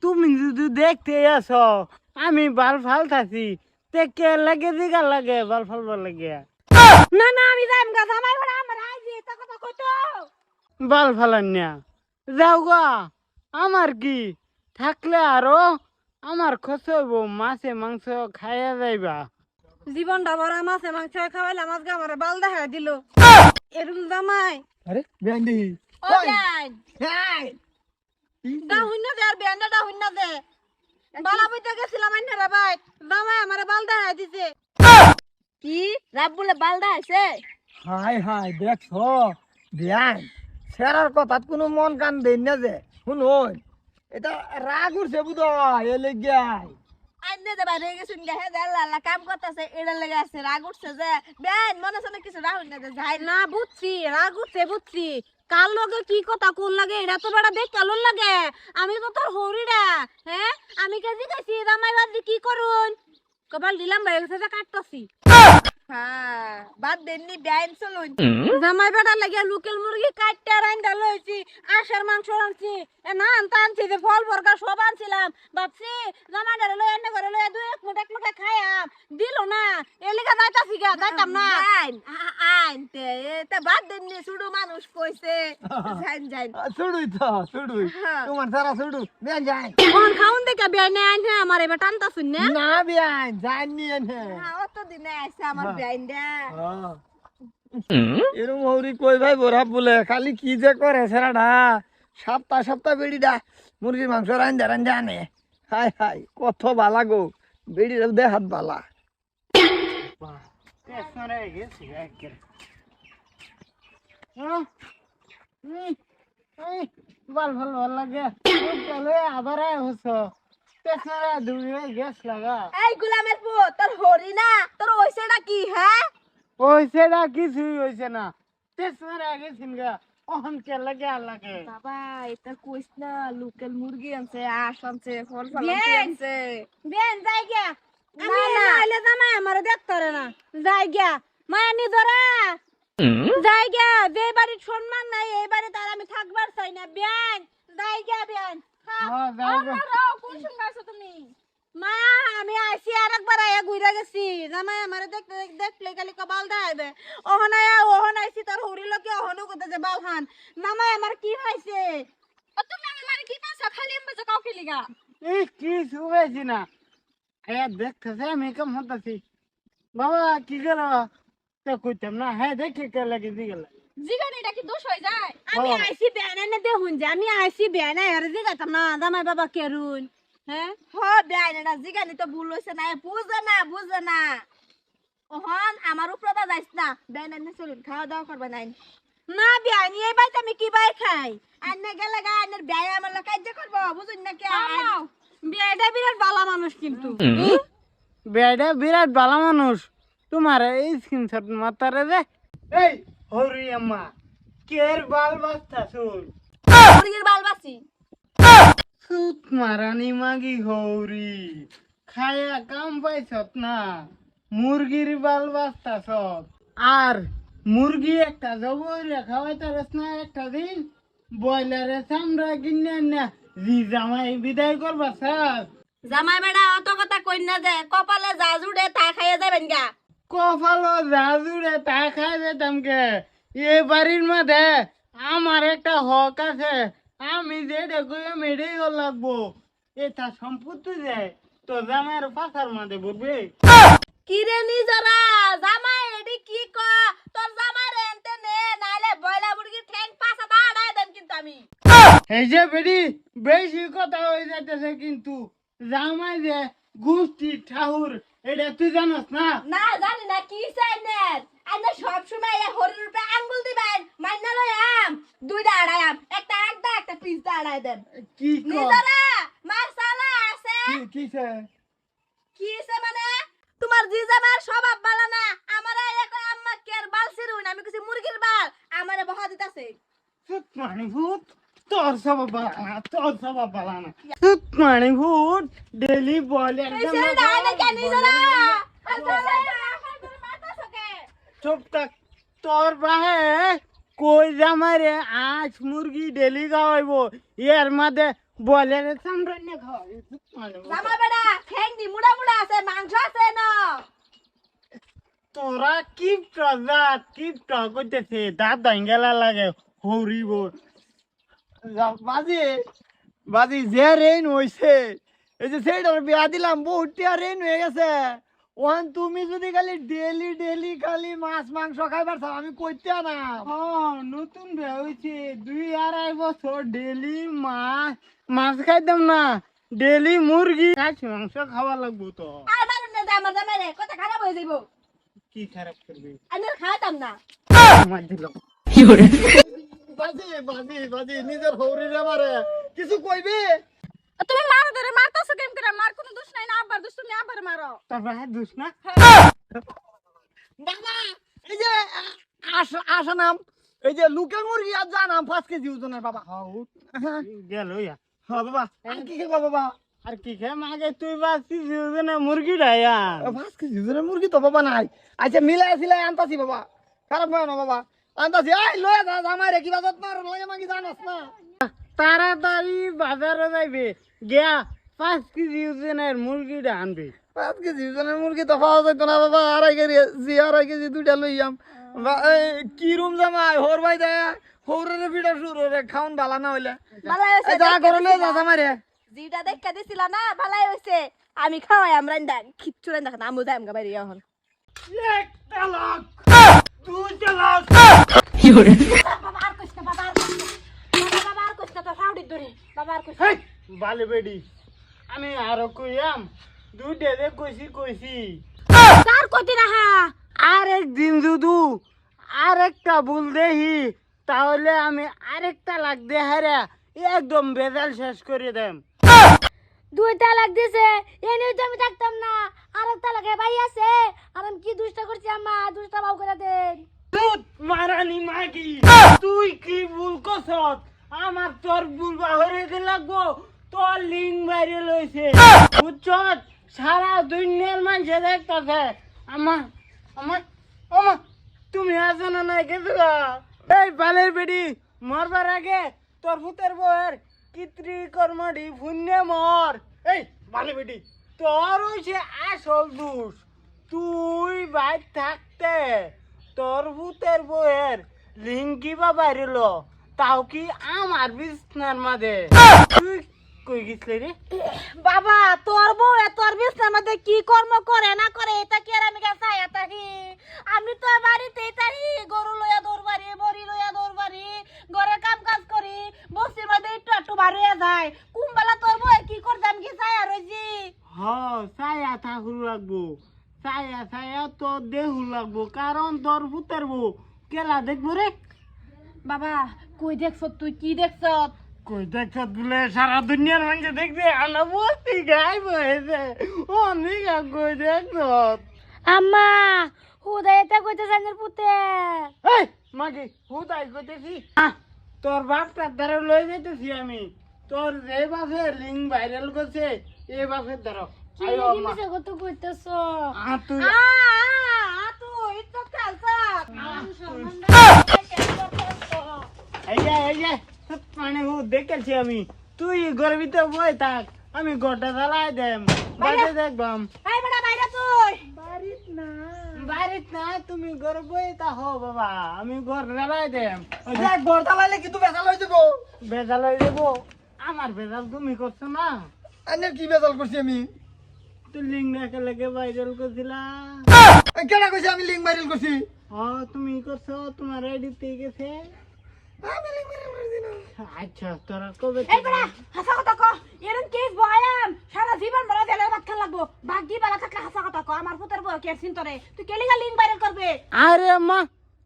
তুমি যদি দেখতে আসো আমি বাল ফালতাছি তে কে লাগে দিগা লাগে বাল ফালবার লাগে না না আমি যাইম গা জামাই পড়া আমার আইজি তা কথা কইতো বাল ফালান না যাও গা আমার কি থাকলে আরো আমার খরচ হইব মাছে মাংস খাইয়া যাইবা জীবনটা ভরা মাছে মাংস খাওয়াইলে আমার আমার বাল দেখা দিল এরকম জামাই আরে ব্যান্ডি ও বেন দা হইনা দে আর বেনটা দা হইনা দে বালা বইতে গেছিলাম আইনা রে ভাই জামাই আমার বাল দেখা দিছে কি রাব বলে বাল দেখাইছে হাই হাই দেখছো বিয়ান সেরার কথাত কোনো মন কান দেন না যে শুনুন এটা রাগ উঠছে বুধ এলে গাই আইনে দে বাইরে গেছুন গে হে লালা কাম করতেছে এড়া লেগে আছে রাগ উঠছে যে বেন মনে আছে কিছু রাগ হইনা দে যাই না বুঝছি রাগ উঠছে বুঝছি কাল লগে কি কথা কোন লাগে এটা তো বড় দেখ কেমন লাগে আমি তো তোর হরিডা হ্যাঁ আমি কে জিগাইছি জামাই বাদি কি করুন কপাল দিলাম ভাই গেছে যে কাটতাছি হ্যাঁ বাদ দেননি বেন চলুন জামাই বেটা লাগিয়া লোকাল মুরগি কাটতে রাইন্দা লইছি আশার মাংস আনছি না আনতা আনছি যে ফল বর্গা সব আনছিলাম ভাবছি জামাই ডারে লই এনে করে লই দুই এক মুঠা খায়াম দিল না এলিকা যাইতাছি গা যাইতাম না আনতে তা বাদ দেননি শুধু মানুষ কইছে যাইন যাইন ছুড়ুই তো ছুড়ুই তোমার সারা ছুড়ু বেন যাই কোন খাউন দেখে বেনে আইনে আমার এবার টানতাছুন না না বিয়ান জানি এনে অত দিনে আইছে আমার বেইন্দা এরম হৌরি কই ভাই বরাব বলে খালি কি যে করে সেরাডা সপ্তাহ সপ্তাহ বেড়িডা মুরগির মাংস রান্ধা রান্ধা আনে হাই হাই কত বালা গো বেড়ির দেহাত বালা পেছনে গেছি একেবারে বাল ভাল ভাল লাগে চলে আবার হস পেছনে দূরে গেছ লাগা এই গোলামের পো তোর হরি না তোর ওইসেটা কি হ্যাঁ ওইছে না কিছুই হইছে না পেছনে গেছিন গা অহন কে লাগে আর লাগে বাবা এটা কইস না লোকাল মুরগি আনছে আশ আনছে ফল ফল বেন। আনছে বেন যাই গিয়া আমি না আইলে জামাই আমারে দেখতরে না যাই গিয়া মায়া নি ধরে যাই গিয়া যে বাড়ির সম্মান নাই এই বাড়ি তার আমি থাকবার চাই না বেন যাই গিয়া বেন হ্যাঁ যাও গো। কোন শুনবাছো তুমি মায়া আমি আইছি আরেকবার আয়া ঘুরে গেছি জামাই আমারে দেখতে দেখলে খালি কপাল দেখাইবে ওহন আইছি তোর হরি লোকে ওহনও করতে যে বালহান জামাই আমার কি হইছে তুমি আমার কি পাছা খালি এমবে কাউ কি লিগা এই কি শুয়েছি না হ্যাঁ দেখতেছে আমি কেমন হতাছি বাবা কি গেল তো কইতাম না হ্যাঁ দেখি কে লাগে দিগেল জিগানি এটা কি দোষ হই যায় আমি আইছি বেয়ানা নে দেখুন যে আমি আইছি বেয়ানা আর জিগাতাম না জামাই বাবা কেরুন হ্যাঁ বেয়ানা না জিগানি তো ভুল হইছে না বুঝে না ওহন আমার উপরে যাইছ না বেয়ানা নে চলুন খাওয়া দাওয়া করবা নাই না বিয়াই নি এই বাইতে আমি কি বাই খাই আন্নে গেলে গা আন্নের বিয়াই আমার লোক কাজ করব বুঝুন না কি বিয়াইটা বিরাট ভালো মানুষ কিন্তু বেটা বিরাট ভালো মানুষ তোমার এই স্ক্রিনশট মাতারে দে এই হরি আম্মা কের বাল বাস্তা শুন মুরগির বাল বাসি সুত মারানি মাগি হৌরি খায়া কাম পাইছত না মুরগির বাল বাস্তা সব আর মুরগি একটা জবরে খাওয়াইতারস না একটা দিন বয়লারে চামড়া কিনে না জি জামাই বিদায় করবা স্যার জামাই বেড়া অত কথা কই না যে কপালে যা জুড়ে তা খাইয়া যাবেন গা কপালো জাজুরে তা খাই যেতাম কে এই বাড়ির মধ্যে আমার একটা হক আছে আমি যেটা কই মেডেই লাগবো এটা সম্পত্তি যে তো জামাইয়ের পাশার মধ্যে বলবে কি রে নিজরা জামাই এডি কি ক তোর জামাই রে এনতে নে নাইলে বয়লা মুরগির ঠ্যাং পাছা দাঁড়ায় দেন কিন্তু আমি এই যে বেডি বেশি কথা হয়ে যাইতেছে কিন্তু জামাই যে গুষ্টি ঠাহুর এটা তুই জানাস না না জানি না কি চাইনেন আইনা সব সময় এই হরির রূপে আঙ্গুল দিবেন মাইনা লয়াম দুইটা আড়াইয়াম একটা আড্ডা একটা পিজ্জা আড়াই দেন কি নিজরা মাসালা আছে কিছে কিছে মানে তোমার জি জামার স্বভাব ভালো না আমারে এক আম্মা কের বাল ছিরুন আমি কিছু মুরগির বাল আমারে বহা দিতাছে সুত মানে ভূত তোর সব বালা না সুত মানে ভূত ডেলি বলে এই ছেলে ডাইলে কেন নিজরা চুপ থাক তোর বাহে কই জামারে আজ মুরগি ডেলি খাওয়াইবো এর মধ্যে বলে রে সামরান্য খাওয়াই জামা বেড়া ঠ্যাং দি মুড়া মুড়া আছে মাংস আছে না তোরা কি প্রজাত কি করতেছে দাঁত দাঙ্গেলা লাগে হরিব বাজি বাজি যে রেন হইছে এই যে সেইটার বিয়া দিলাম বহুটিয়া রেন হয়ে গেছে ওখান তুমি যদি খালি ডেলি ডেলি খালি মাছ মাংস খাইবার চাও আমি কইতে না নতুন বিয়ে হয়েছে 2-2.5 বছর ডেলি মাছ খাইতাম না ডেলি মুরগি মাংস খাওয়া লাগবো তো আর মারুন না আমার জামাই রে কথা খারাপ হয়ে যাইবো কি খারাপ করবি আমি খাইতাম না মার দিলাম বাজি বাজি বাজি নিজের হৌরি রে মারে কিছু কইবে তুমি মারো ধরে মারতাছো কেম করে মার কোনো দোষ নাই না আব্বার দোষ তুমি আব্বারে মারো তারপরে দুষ না বাবা এই যে আশা নাম এই যে লুকের মুরগি আর জানাম 5 কেজি ওজনের বাবা গেল হ্যাঁ বাবা আর কি খাবো বাবা আর কি খে মাগে তুই বাসি না মুরগি ডায়া 5 কেজি ওজনের মুরগি তো বাবা নাই আচ্ছা মিলাই সিলাই আনতাছি বাবা খারাপ হয় না বাবা আনতাছি এই লয়ে যা জামাইরে কি বাজত মার লয়ে মাগি জানাস না তাড়াতাড়ি বাজারে যাইবে গিয়া 5 কেজি ওজনের মুরগিটা আনবে 5 কেজি ওজনের মুরগি তো পাওয়া যাইতো না বাবা 2.5 কেজি দুইটা লইয়াম কি রুম জামাই হোর ভাই দেয় হোরের ভিড়া শুরু রে খাউন ভালো না হইলে ভালো হইছে যা করে লয়ে যা জামাইরে জিটা দেখা দিছিলা না ভালাই হইছে আমি খাওয়াই আমরা রান্দা কিচ্ছু রান্দা না আমু যাইম গা বাইরে এখন এক তালাক তুই তালাক বাবা আর কইছ না বাবা আর কইছ না বাবা আর কইছ না তো ফাউডি ধরে বাবা আর কইছ হেই বালে বেডি আমি আরো কইয়াম দুইটা যে কইছি তার কইতে না হা আরেকদিন যদি আরেকটা ভুল দেখি তাহলে আমি আরেকটা লাগ দেহারা একদম বেজাল শেষ করে দেম 2 তালাক দিছে এনে তো আমি থাকতাম না আর তালাকে ভাই আছে আর আমি কি দুষ্টা করছি আম্মা দুষ্টা বাউ করে দেন তুই মারানি মাগি তুই কি ভুল করছত আমার তোর ভুল বাহরে দিন লাগবো তোর লিং বাইরে লইছে বুঝছত সারা দুনিয়ার মানুষে দেখতেছে আমার আমার আমার তুমি আছো না নাই গেছো এই বালের বেডি মরবার আগে তোর ভূতের বউয়ের কিত্রি কর্মডি পুণ্যে মর এই বালে বেডি তোর হইছে আসল দোষ তুই বাইর থাকতে তোর ভূতের বউয়ের লিঙ্কি বা বাইরেল তাও কি আমার বিছনার মাঝে তুই কই গেছলি রে বাবা তোর বউ তোর বিছনার মধ্যে কি কর্ম করে না করে এটা কি আর আমি গাছাই থাকি আমি তো বাড়িতেই তারি গরু লইয়া দৌড়বাড়ি বড়ি লইয়া দৌড়বাড়ি ঘরে কাম কাজ করি বসির মধ্যে একটু বাড়ি হয়ে যায় কুম্বালা তোর বউ কি করতাম কি চাই আর জি ছায়া থাকুর লাগবো ছায়া তোর দেহু লাগবো কারণ তোর ভূতের বউ কেলা দেখবো রে বাবা কই দেখছ তুই কি দেখছ কই দেখছ বলে সারা দুনিয়ার মানুষ দেখবে আনা বলতে গাইব হয়েছে অনেক কই দেখছ আম্মা হুদাই এটা কইতে জানের পুতে এই মাগি হুদাই কইতেছি তোর বাপটার দ্বারা লই যাইতেছি আমি তোর যে বাপে লিঙ্ক ভাইরাল করছে এই বাপের দ্বারা কি আয়ো আম্মা লিখেছে কত কইতেছ তুই তুই তো খেলছা এই যে মানে হু দেখেছি আমি তুই ঘরের ভিতরে বই থাক আমি গোটা জ্বালাই দেম বাইরে দেখবাম এই বেটা বাইরে তুই বাইরে না তুমি ঘরে বই থাকো বাবা আমি ঘর জ্বালাই দেম দেখ বর্তা লাইলে কিন্তু বেজাল হয়ে যাবো। বেজাল হয়ে যাবো আমার বেজাল তুমি করছো না আইনের কি বেজাল করছি আমি? তুই লিঙ্ক রেখে লেগে ভাইরাল করছিলা কেনা কইছি আমি লিঙ্ক ভাইরাল করছি? তুমি করছো তোমার আইডিতে গেছে আমি লিঙ্ক ভাইরাল করছি না। আচ্ছা তোরা কবে এই বেটা হাসা কথা ক এরন কেস বয়াম সারা জীবন বড় জেলের ভাত খান লাগবো ভাগ্যি বালা থাকলে হাসা কথা ক আমার পুতের বউ কে চিন্তরে তুই কেলিগা লিঙ্ক ভাইরাল করবে আরে মা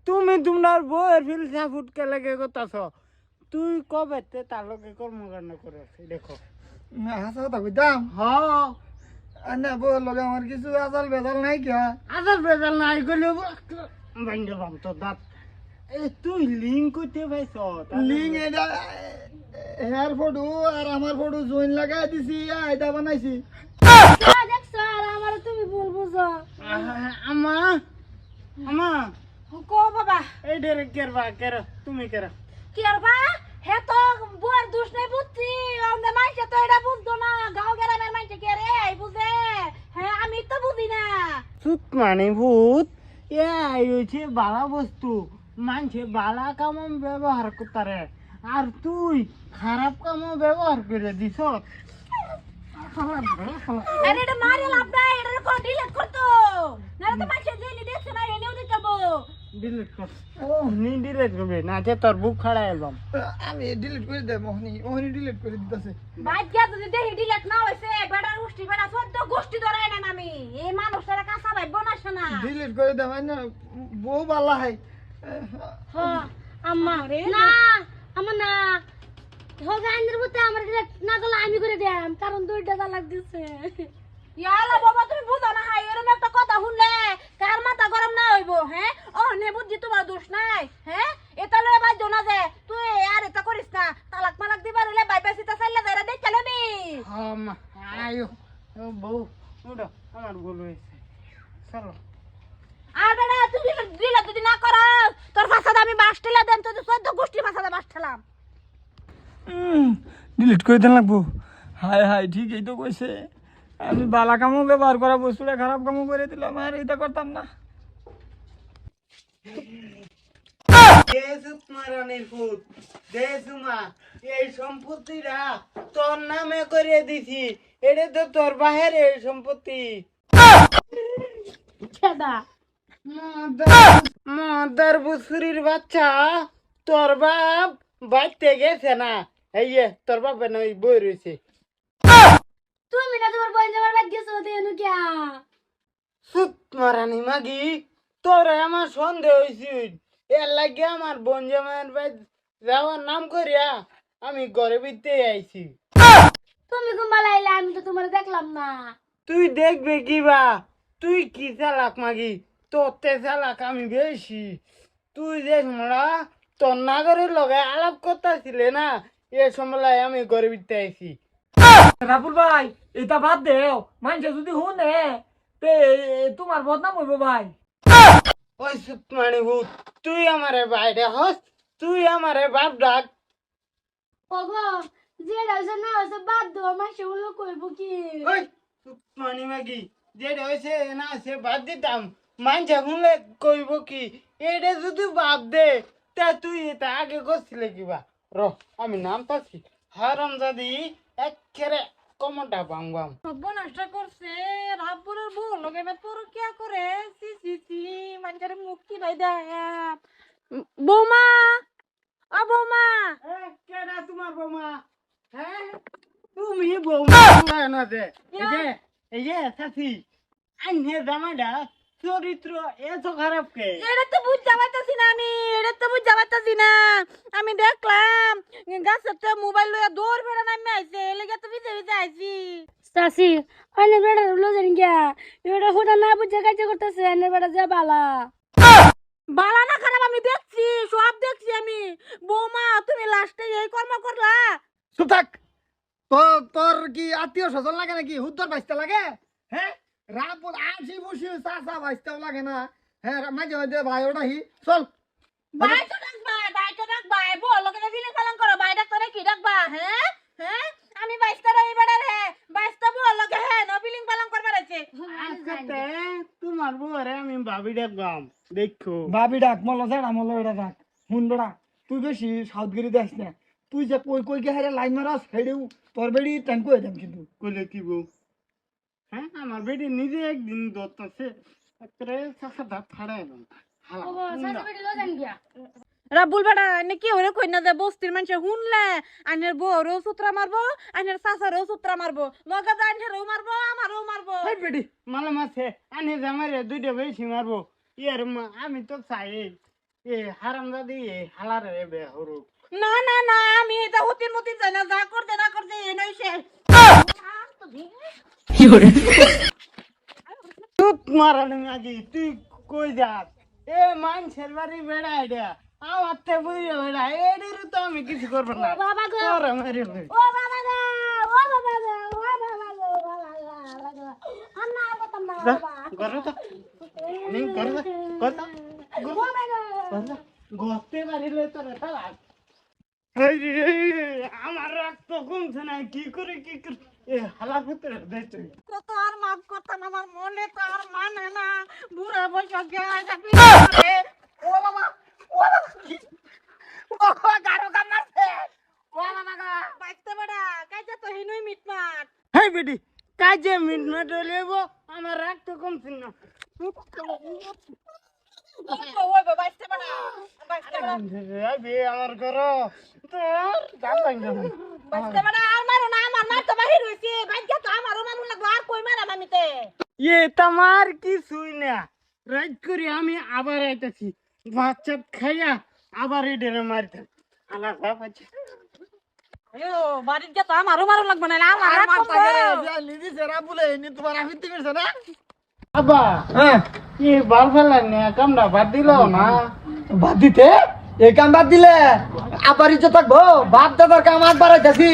তুমি তোমার বউয়ের ফিলসা ফুটকে লেগে করতেছ তুই কবে তার লগে কর্মকাণ্ড করে দেখো হাসা কথা কইতাম। হ আন্না বউর লগে আমার কিছু আজাল বেজাল নাই কিয়া? আদার বেজাল নাই গেলে ভাঙ্গে পাম তো দাঁত তুই লিঙ্ক করতে পাইছ লিঙ্ক এটা হেয়ার ফটো আর আমার ফটো জয়েন লাগাই দিছি আইডা বানাইছি। দেখছ আর আমার তুমি ভুল বুঝো আমা আমা ক বাবা এই ডেরে কেরবা কের তুমি কের কি আর বা হে তো বুয়ার দুষ নাই বুঝছি আমাদের মাইছে তো এটা বুঝতো না গাঁও গ্রামের মাইছে কে রে এই বুঝে হ্যাঁ আমি তো বুঝি না সুত মানে ভূত এই হচ্ছে বালা বস্তু মানুষে বালা কাম ব্যবহার করতারে আর তুই খারাপ কাম ব্যবহার করে দিছ আরে এটা মারে লাভ নাই এটা কোন ডিলিট করতো না তো মাইছে জেলি দেখছ না এনেও দিতে পারবো ডিলিট কর ও নি ডিলিট করবে না যে তোর বুক খাড়া এলাম আমি ডিলিট করে দেব মোহনি ডিলিট করে দিতেছে। বাইক গিয়া যদি দেখি ডিলিট না হইছে বেটার গোষ্ঠী বেটা সদ্য গোষ্ঠী ধরে না আমি এই মানুষটারে কাঁচা ভাই বনাস না ডিলিট করে দেব না বউ বালা হাই। হ্যাঁ আম্মা না আমার না হোক আইনের পুতে আমার না গেলে আমি করে দেম কারণ দুইটা তালাক দিছে ইয়ালা বাবা তুমি বুঝো না হাই এরকম একটা কথা শুনলে কার মাথা গরম না হইব হ্যাঁ ও নে বুদ্ধি তোমার দোষ নাই হ্যাঁ এটা লয়ে বাধ্য না যে তুই আর এটা করিস না তালাক মালাক দিবার হইলে বাইপা সিতা চাইলে যারা দেখে লবি মা আয়ো ও বউ উঠো আমার ভুল হয়েছে চলো আর বেটা তুই দিলে যদি না করো তোর ফাসাদ আমি বাস ঠেলা দেন তোর সদ্য গোষ্ঠী ফাসাদে বাস ঠেলাম ডিলিট করে দেন লাগবো। হাই হাই ঠিকই তো কইছে আমি বালা কামও ব্যবহার করা বস্তুটা খারাপ কামও করে দিলাম আর এটা করতাম না। এই সম্পত্তিটা তোর নামে করে দিছি এটা তো তোর বাহিরের সম্পত্তি ছেদা মাদার বুসুরির বাচ্চা তোর বাপ বাইতে গেছে না এই যে তোর বাপে না ওই বই রয়েছে তুমি না তোমার বোন যাবার বাদ গেছো তেনু কিয়া সুত মারানি মাগি তোরে আমার সন্দেহ হয়েছে এর লাগে আমার বোন জামাইয়ের বাড়ি যাওয়ার নাম করিয়া আমি ঘরে বিতে আইছি তুমি কুম্বা লাইলা আমি তো তোমার দেখলাম না তুই দেখবে কি বা তুই কি চালাক মাগি তোরতে চালাক আমি বেশি তুই যে সমলা তোর নাগরের লগে আলাপ করতেছিলে না এ সময় আমি ঘরে বিতে আইছি রাপুল ভাই এটা বাদ দেও মানুষ যদি শুনে তে তোমার বদনাম হইব ভাই। ওই সুত মানে ভূত তুই আমারে বাইরে হস তুই আমারে বাপ ডাক ওগো যে রাইছে না আছে বাদ দাও মাসে হলো কইব কি ওই সুতমানি মাগি যেটা হয়েছে না সে বাদ দিতাম মানছে শুনলে কইব কি এটা যদি বাদ দে তা তুই এটা আগে করছিলে কিবা র আমি নাম পাচ্ছি হারাম দাদি একেবারে কমনটা বাংবাম সর্বনাশটা করছে রাব্বুরের বউ লগে না পরকিয়া করে সি সি সি মানুষের মুক্তি নাই দেয় বৌমা ও বৌমা কেডা তোমার বৌমা হ্যাঁ তুমি বৌমা না দে এই যে চাচি আইনে জামাইটা চরিত্র এত খারাপ কে? এটা তো বুঝতে পারতাছি না আমি, এটা তো বুঝতে পারতাছি না। আমি দেখলাম গাছের মোবাইল লইয়া দৌড় বেড়া নামে আইছে, এলাকা তো ভিজে ভিজে আইছি। চাচি অন্য বেড়া হলো জানি গিয়া এটা হুদা না বুঝে কাজ করতেছে এনে বেড়া যা বালা বালা না খারাপ আমি দেখছি, সব দেখছি আমি। বৌমা তুমি লাস্টে এই কর্ম করলা? চুপ থাক। তোর কি আত্মীয় স্বজন লাগে নাকি? হুদ্দর বাইস্তা লাগে? হ্যাঁ, রাবুল আসি বসি চাচা বাইস্তাও লাগে না? হ্যাঁ, মাঝে মাঝে ভাই ওটা হি চল। ভাই তো ডাকবা, ভাই তো ডাকবা, বলো কেন ফিলিং কালাম করো, ভাই ডাক্তারে কি ডাকবা? হ্যাঁ হ্যাঁ, আমি বাইস্তা রই বেড়া রে, বাইস্তা বলো কে হ্যাঁ ন ফিলিং কালাম করবার আছে। আজকে তোমার বউরে আমি ভাবি ডাকবাম, দেখো। ভাবি ডাক, মল্ল যাড়া মল্ল এটা ডাক। শুন বেড়া, তুই বেশি সাউথগিরি দেখ না। তুই যে কই কই কে হারে লাইন মারাস হেডেও তোর বেড়ি টাইম কই দেম কিন্তু। কইলে কি বউ? হ্যাঁ, আমার বেটি নিজে একদিন দত্তাছে একটা চাষা দাঁত ফাড়ায় না। হালা ও চাচি বেটি লো জানি গিয়া রাবুল বেড়া এনে কি হরে কই না যে বস্তির মানুষে শুনলে আইনের বউরও সূত্রা মারবো, আইনের চাচারও সূত্রা মারবো, লগে যা আইনেরও মারবো, আমারও মারবো। হেই বেডি, মালা মাছে আনে জামারে দুইটা বেশি মারবো। ইয়ার আমি তো চাই এ হারামজাদি হালারে বে হরু। না না না, আমি এটা হতির মতির যাই না, যা করতে না করতে এ নই শেষ। তুই মারানি মাগি তুই কই যাস? এ মানুষের বাড়ি বেড়া এটা আমার তে বুঝে বেড়া এদের তো আমি কিছু করবো না। বাবা গো তোরা মেরে লই। ও বাবা গো ও বাবা গো ও বাবা গো বাবা গো আন্না করতাম না বাবা গরো তো নি গরো তো কথা ও বাবা গো গতে বাড়ি লই তোরা তালা। এই রে আমার রক্ত কমছে না, কি করে এ হালা ভিতরে দে তুই। কত আর মাফ করতাম, আমার মনে তো আর মানে না। বুড়া বয়স গেছে। ও বাবা, ও বাবা, ও গারো কামারছে। ও বাবা গা, বাইতে বড়া, কাজে তো হিনুই মিটমাট। হেই বেটি কাজে মিটমাট লেবো, আমার রক্ত কমছে না। ওই বাইতে বড়া, বাইতে বড়া, আমার ঘর তোর দাম ভাঙবে না। বাইতে বড়া, আর মারো না, আমার মার তো বাহির হইছে। বাইতে তো আমারও মারুন লাগবো, আর কই মারা মামিতে। এ তোমার কিছুই না, রাত করে আমি আবার আইতাছি, বাচ্চা খাইয়া আবার এডেরে মারতাম। আলা বাপ আছে আয়ো, বাড়ির যা তো আমারও মারুন লাগবো না, আমার আর মার কম থাকে রে, বউ। যা লিদি সেরা বলে নি তোমার আফিতে করছে না? আবা হ্যাঁ, কি বাল ফেলা নে কামড়া বাদ দিল না। বাদ দিতে এই কাম বাদ দিলে আবার ইজ্জত থাকবো। বাপ দাদার কাম আগ বাড়াইতেছি।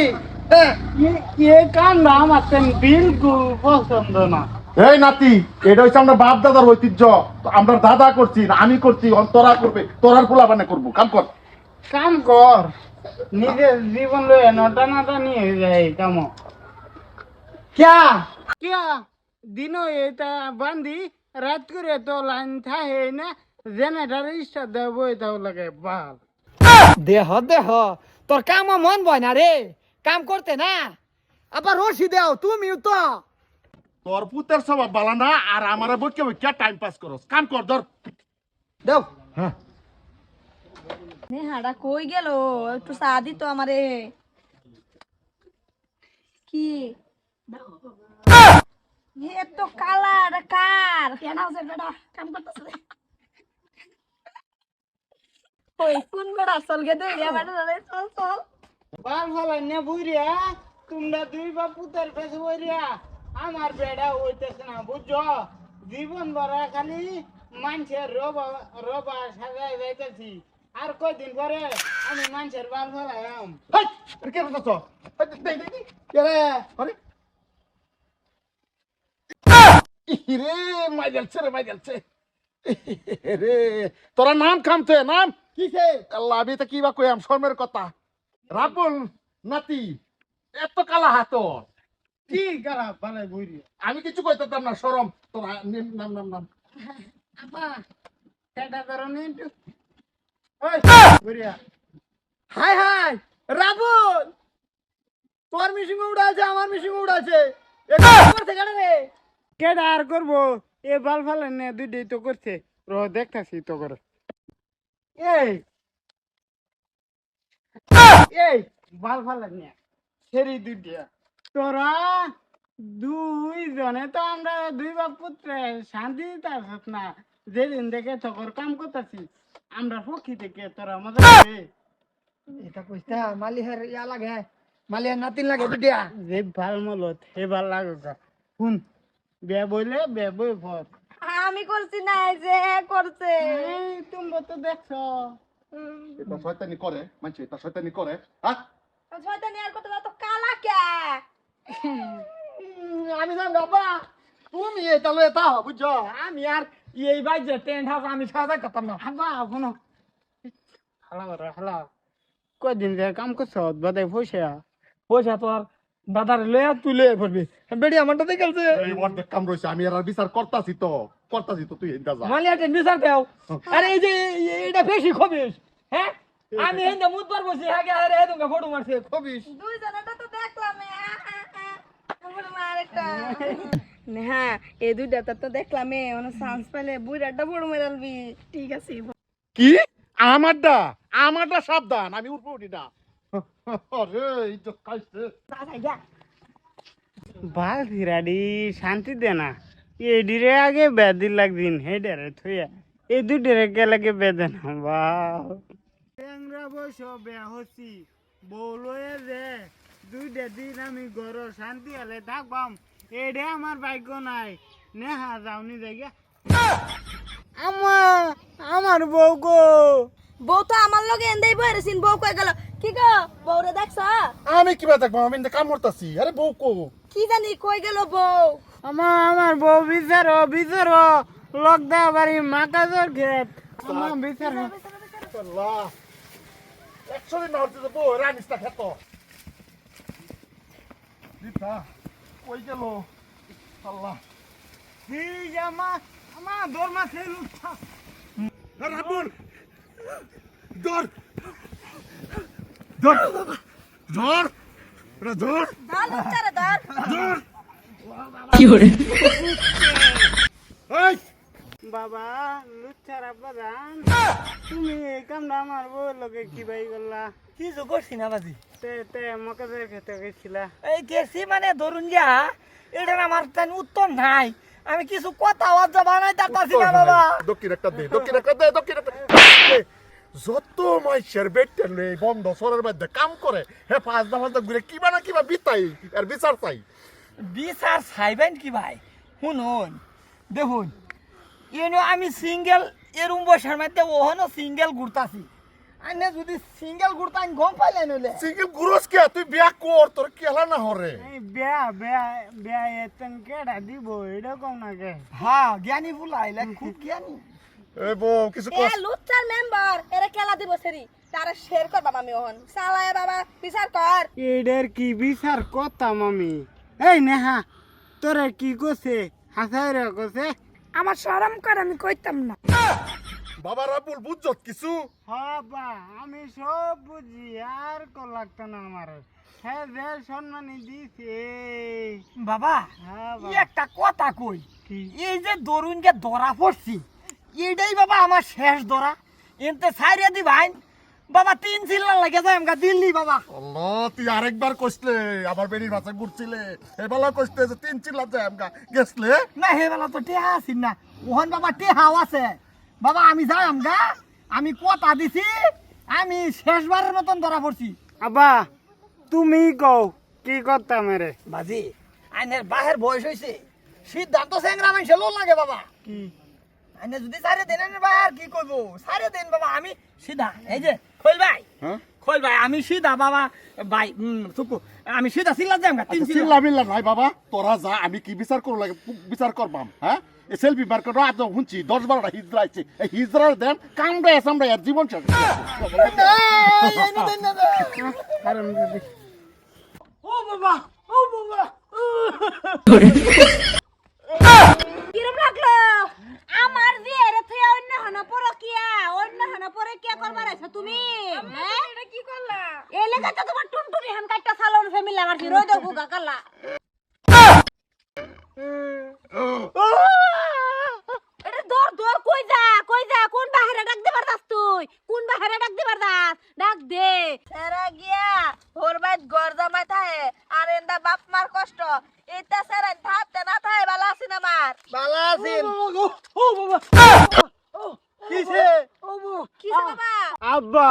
হ্যাঁ, এ কামড়া আমার তেন বিলকুল পছন্দ না। এই নাতি, এটা হচ্ছে আমরা বাপ দাদার ঐতিহ্য। আমরা দাদা করছি না আমি করছি, তোরা করবে, তোরার পোলা বানে করবো। কাম কর। কাম কর, নিজের জীবন লয়ে নটা নাটা নিয়ে যায় কাম। ক্যা কিয়া দিনও এটা বান্ধি রাত করে তো লাইন থাকে না, জেনারেটার স্টার দেবো এটাও লাগে বাল। দেহ দেহ, তোর কাম মন বয় না রে, কাম করতে না। আবার রশি দেও তুমিও তো। তোর পুতের স্বভাব বালা না, আর আমার বইকে বইকে টাইম পাস করস। কাম কর, ধর। দেও। হ্যাঁ, নেহাটা কই গেল, একটু চা দিত আমারে। কি এত কালার কার কেন আছে বেটা, কাম করতেছে ওই কোন বেটা? চল গে দে বেটা, চল চল। বাল ফালাই নে বুইরিয়া, তোমরা দুই বা পুতের পেছে বইরিয়া আমার বেড়া হইতেছে না বুঝছো। জীবন ভরা খালি মানুষের রবা রবা সাজাই যাইতেছি, আর কয়দিন পরে আমি মানুষের বাল ফালাইম। হেই, এটা কে করতেছ? হেই, দেই, দেই, দেই। কে রে? আরে ইরে, মাই গেলছে রে, মাই গেলছে রে। তোরা নাম খামছে নাম কিসে? আল্লাহ, আমি এটা কি বা কইয়াম, শর্মের কথা। রাবুল নাতি, এত কালা হাত। কি গালা ফালাই বুইরিয়া। আমি কিছু কইতাম না, শরম। তোরা নাম নাম নাম। আপা এটা ধরো নি একটু। ওই বুইরিয়া হাই হাই রাবুল, তোর মিশিং উড়াছে, আমার মিশিং উড়াছে। এটা করতে কেন রে? কেডা আর করবো, এ বাল ফালাই নে দুইটাই তো করছে। দেখতাছি তো করে। এই এই বাল ফালাই নে সেরি দুইটা তোরা দুইজনে তো আমরা দুই বাপ পুত্রে শান্তি দিতে না, যেদিন থেকে তখন কাম করতেছি আমরা পক্ষী থেকে তোরা মজা করে এটা কইতা মালিহার ইয়া লাগে, মালিহার নাতিন লাগে দুটিয়া। যে ভাল মলত হে ভাল লাগা শুন, বে বইলে বে বই ফর আমি করছি না, এই যে করছে। তুমি তো দেখছো এটা শয়তানি করে, মানছে এটা শয়তানি করে, হ্যাঁ? শয়তানি আর কত তো কালা কে? আমি জান বাবা, তুমি এটা লয়ে তাও বুঝছো, আমি আর এই বাইজে টেন্ট হাউস আমি সাজা করতাম না। আবা শুনো হালা করে হালা কয়দিন যে কাম করছো বাদে পয়সা পয়সা তো আর দাদার লয়ে তুলে পড়বি, বেড়ি আমারটা দেখালছে। এই অর্ধেক কাম রয়েছে, আমি আর বিচার করতাছি তো তুই এনটা যা। মালিহার বিচার দেও। আরে এই যে এটা বেশি খবিস, হ্যাঁ? আমি এন্ডা মুদবার বসে আগে আরে এদুকে ফটো মারছে খবিস। দুইজনটা তো দেখলাম। হ্যাঁ, এই দুইটা তো দেখলাম, চান্স পেলে বুড়াটা বড় মেরালবি। ঠিক আছে। কি আমারটা সাবধান, আমি উঠবো উঠি না। আরে ইজ্জত খাইছে। বাল ফিরাডি শান্তি দে না, এডিরে আগে বেদিন লাগদিন হেডারে থইয়া এই দুইটারে কে লাগে বেদে না। বাল ট্যাংরা বয়স বেয়া হচ্ছি বউলয়ে যে দুইটা দিন আমি ঘর শান্তি হলে থাকবাম, এডে আমার ভাগ্য নাই। নেহা যাওনি জায়গা আমার বউ গো। বউ তো আমার লগে এন্দেই বইরেছিন, বউ কই গেল? কি গো, বউরে দেখছ? আমি কিবা দেখবো, আমি এনটা কাম করতাছি। আরে বউ কো, কি জানি কই গেল বউ? আমার বউ বিচার লক দা বাড়ি মাকাজর ক্ষেত আমার বিচার। আল্লাহ একচুয়ালি না হচ্ছে বউ রানিসটা খেত দিতা কই গেল। আল্লাহ ঠিক আমার দরমা খেল উঠা রাবুল দর দর দর দর দাল উচ্চারে দাল। দর এই বাবা লুচ্ছার আব্বা জান, তুমি এই কামটা আমার বউ লোকে কি বাই করলা? কিছু করছি না বাজি, তে মকাজের খেতে গেছিলা? এই গেছি মানে ধরুন যা, এটার আমার তেন উত্তর নাই। আমি কিছু কথা ওয়াজা বানাইতে পারছি না বাবা। দক্ষিণ একটা দে যত মাইশের বেটের লই বন্ধ সরের মধ্যে কাম করে হে 5 ঘুরে কিবা না কিবা বিতাই আর বিচার চাই। বিচার চাইবেন কি ভাই? শুনুন দেখুন, এনে আমি সিঙ্গেল এরুম বসার মধ্যে ওহনো সিঙ্গেল ঘুরতাছি। আইনে যদি সিঙ্গেল ঘুরতাম গম পাইলে নইলে সিঙ্গেল গুরস কে তুই বিয়া কর, তোর কেলা না হরে। এই বেয়া এতন কেডা দিব এটা কম না কে? হ্যাঁ জ্ঞানী বুলাইলে খুব জ্ঞানী। এ বউ কিছু এ কর। লুচ্চার মেম্বার এরা খেলা দিব সেরি, তারা শেয়ার কর বাবা। আমি ওহন সালায় বাবা বিচার কর। এডের কি বিচার করতাম আমি? এই নেহা তোরে কি কছে হাসাই রে কছে? আমার শরম কর, আমি কইতাম না। বাবা রাবুল বুঝছত কিছু? বাবা আমি সব বুঝি, আর কো লাগতো না আমার। হ্যাঁ যে সম্মানী দিছে বাবা হ্যাঁ ই একটা কথা কই, কি? এই যে দরুন যে ধরা পড়ছি, এইটাই বাবা আমার শেষ ধরা। এনতে ছাইরে দি ভাই বাবা 3 চিল্লা লাগে যায় আমগা দিল্লি বাবা। আল্লাহ তুই আরেকবার কইছলে আমার বেরির ভাষা ঘুরছিলে, এবেলা কইছলে যে 3 চিল্লা যায় আমগা গেছলে। না হেবেলা তো টেহা আছিস না, ওহন বাবা টেহাও আছে বাবা। আমি যাই আমগা, আমি কথা দিছি, আমি শেষবারের মতন ধরা পড়ছি। আবা তুমি কও কি করতাম রে? বাজি আইনের বাহের বয়স হয়েছে, সিদ্ধান্ত স্যাংরা মানুষ লো লাগে বাবা। কি আইনে যদি সারে দেন ভাই আর কি করবো, সারে দেন বাবা। আমি সিধা এই যে খোল ভাই, হ্যাঁ খোল ভাই, আমি সিধা বাবা ভাই চুপু, আমি সিধা চিল্লা যাম গা 3 চিল্লা। চিল্লা মিল্লা নাই বাবা, তোরা যা, আমি কি বিচার করব লাগে বিচার করবাম। হ্যাঁ এ সেলফি বার করো আজ হুঁচি 10-12টা হিজরা আছে, এই হিজরার দেন কামড়ে আমরা আর জীবন শেষ। কারণ যদি ও বাবা, ও বাবা। কিরম লাগলো? আমার বিয়েরে তুই অন্য হন পরে কিয়া করবার আছে তুমি? হ্যাঁ এটা কি করলা? এই লেগে তো তোমার টুনটুনি হান কাটটা সালোন ফ্যামিলি আমার কি রোদ গুগা কালা। এটা দর কই যা কোন বাহিরে ডাক দিবার দাস তুই? কোন বাহিরে ডাক দিবার দাস? ডাক দে। এরা গিয়া ভোর বাইত গর জামাই থাকে আর এন্দা বাপ মার কষ্ট। এইটা বালা আছেন ও বাবা কিসে কিসে বাবা আব্বা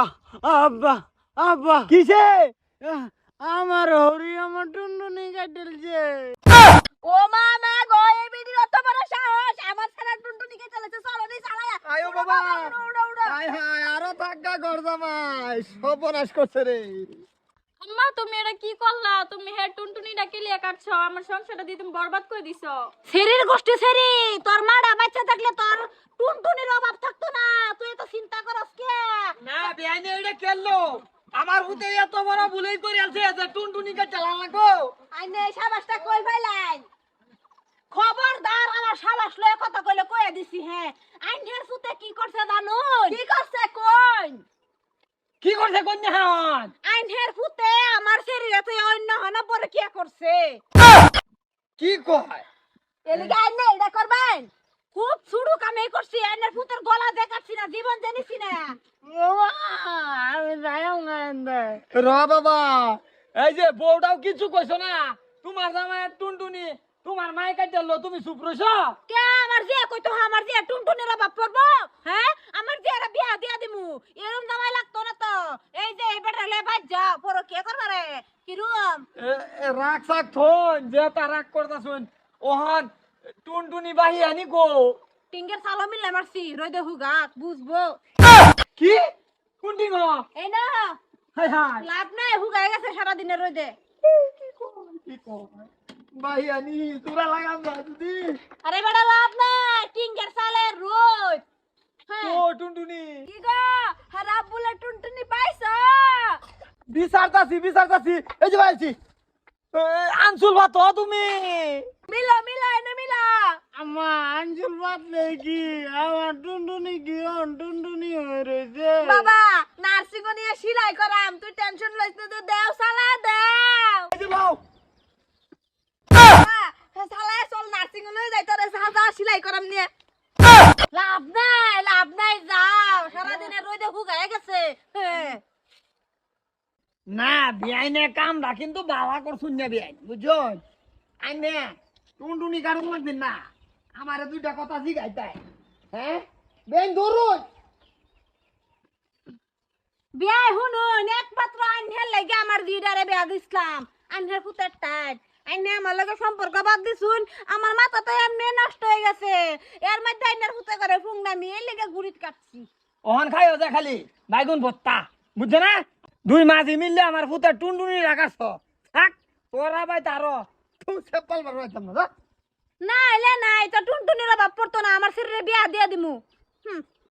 আব্বা আব্বা কিসে আমার হরি আমার টুনটুনি কাটেলছে ও মা মা গো এই বিড়ির অত বড় সাহস আমার ছাড়া টুনটুনিকে চলেছে চলো নি চালায়া আয়ো বাবা উড়ো উড়ো উড়ো হায় হায় আরো থাকা ঘর জামাই সর্বনাশ করছে রে আম্মা তুমি এটা কি করলা? তুমি হে টুনটুনিটা কেলিয়া কাটছো, আমার সংসারটা দিয়ে তুমি বরবাদ করে দিছো। সেরির গোষ্ঠী সেরি তোর মাডা বাচ্চা থাকলে তোর টুনটুনির অভাব থাকতো না তুই তো চিন্তা করস কে না বেআইনে এটা কেললো আমার হুতে এত বড় ভুলই করে আছে যে টুনটুনিকে চালান লাগো আইনে এই সাবাসটা কই ফাইলাই খবরদার আমার সাবাস লয়ে কথা কইলে কইয়া দিছি হ্যাঁ আইনের সুতে কি করছে জানুন কি করছে কই কি করছে কন্যা হান আইনের ফুতে আমার শরীরে তো অন্য হনা পরে কি করছে কি কয় এলিগে আইনে এটা করবেন খুব ছুড়ু কামে করছি আইনের ফুতের গলা দেখাচ্ছি না জীবন জানিছি না আমি যাইও না এন্দে র বাবা এই যে বউটাও কিছু কইছো না তোমার জামাই টুনটুনি তোমার মাই কাটলো তুমি চুপ রইছো কে আমার যে কইতো আমার যে টুনটুনির অভাব পড়বো হ্যাঁ আমার যে এরা বিয়া দিয়া দিমু এরম জামাই লাগতো না তো এই যে এই বেটা লে বাজ যা পর কে করবা রে কিরম রাগ সাক থন যে তা রাগ করতাছুন ওহন টুনটুনি বাহি আনি গো টিঙ্গের সালো মিলে মারছি রই দে হুগাক বুঝবো কি কোনটি গো এই না হাই হাই লাভ নাই হুগাই গেছে সারা দিনে রই দে কি কয় বাহি আনি তোরা লাগাম না দিদি আরে বেটা লাভ নাই টিঙ্গের সালে রই হ্যাঁ ও টুনটুনি কি গো হারাব বলে টুনটুনি পাইছো বিচারতাছি এই যে ভাইছি আনসুল ভাত তুমি মিলা মিলা এনে মিলা আমা আঞ্জুল বাতলে কি আমার টুনটুনি কি টুনটুনি হয়ে রয়েছে বাবা নার্সিং নিয়ে সেলাই করাম তুই টেনশন লইছ না তো দেও সালা দেও এই যে লাও সালা চল নার্সিং লই যাই তোরে সাজা সেলাই করাম নিয়ে লাভ নাই যাও সারা দিনে রই দে হুগায় গেছে না বিআইনে কামটা কিন্তু বাবা করছুন না বিআইন বুঝছো আইনে টুনটুনি কারণ লাগবেন না আমারে দুইটা কথা জিগাইতাই হ্যাঁ বেন ধরুন বিয়া শুনুন একমাত্র আইনের লাগে আমার দিদারে বিয়া দিছিলাম আইনের পুতের টাইট আইনে আমার লগে সম্পর্ক বাদ দিছুন আমার মাথা তো এমনি নষ্ট হয়ে গেছে এর মধ্যে আইনের পুতে করে ফুংনামি এর লেগে গুড়িত কাটছি ওহন খাইও যা খালি বাইগুন ভত্তা বুঝছো না দুই মাঝি মিললে আমার পুতে টুনটুনি রাখাছ থাক তোরা ভাই তারও তুই সেপাল বারবাইতাম না না এলে নাই তো টুনটুনির অভাব পড়তো না আমার শরীরে বিয়া দিয়ে দিমু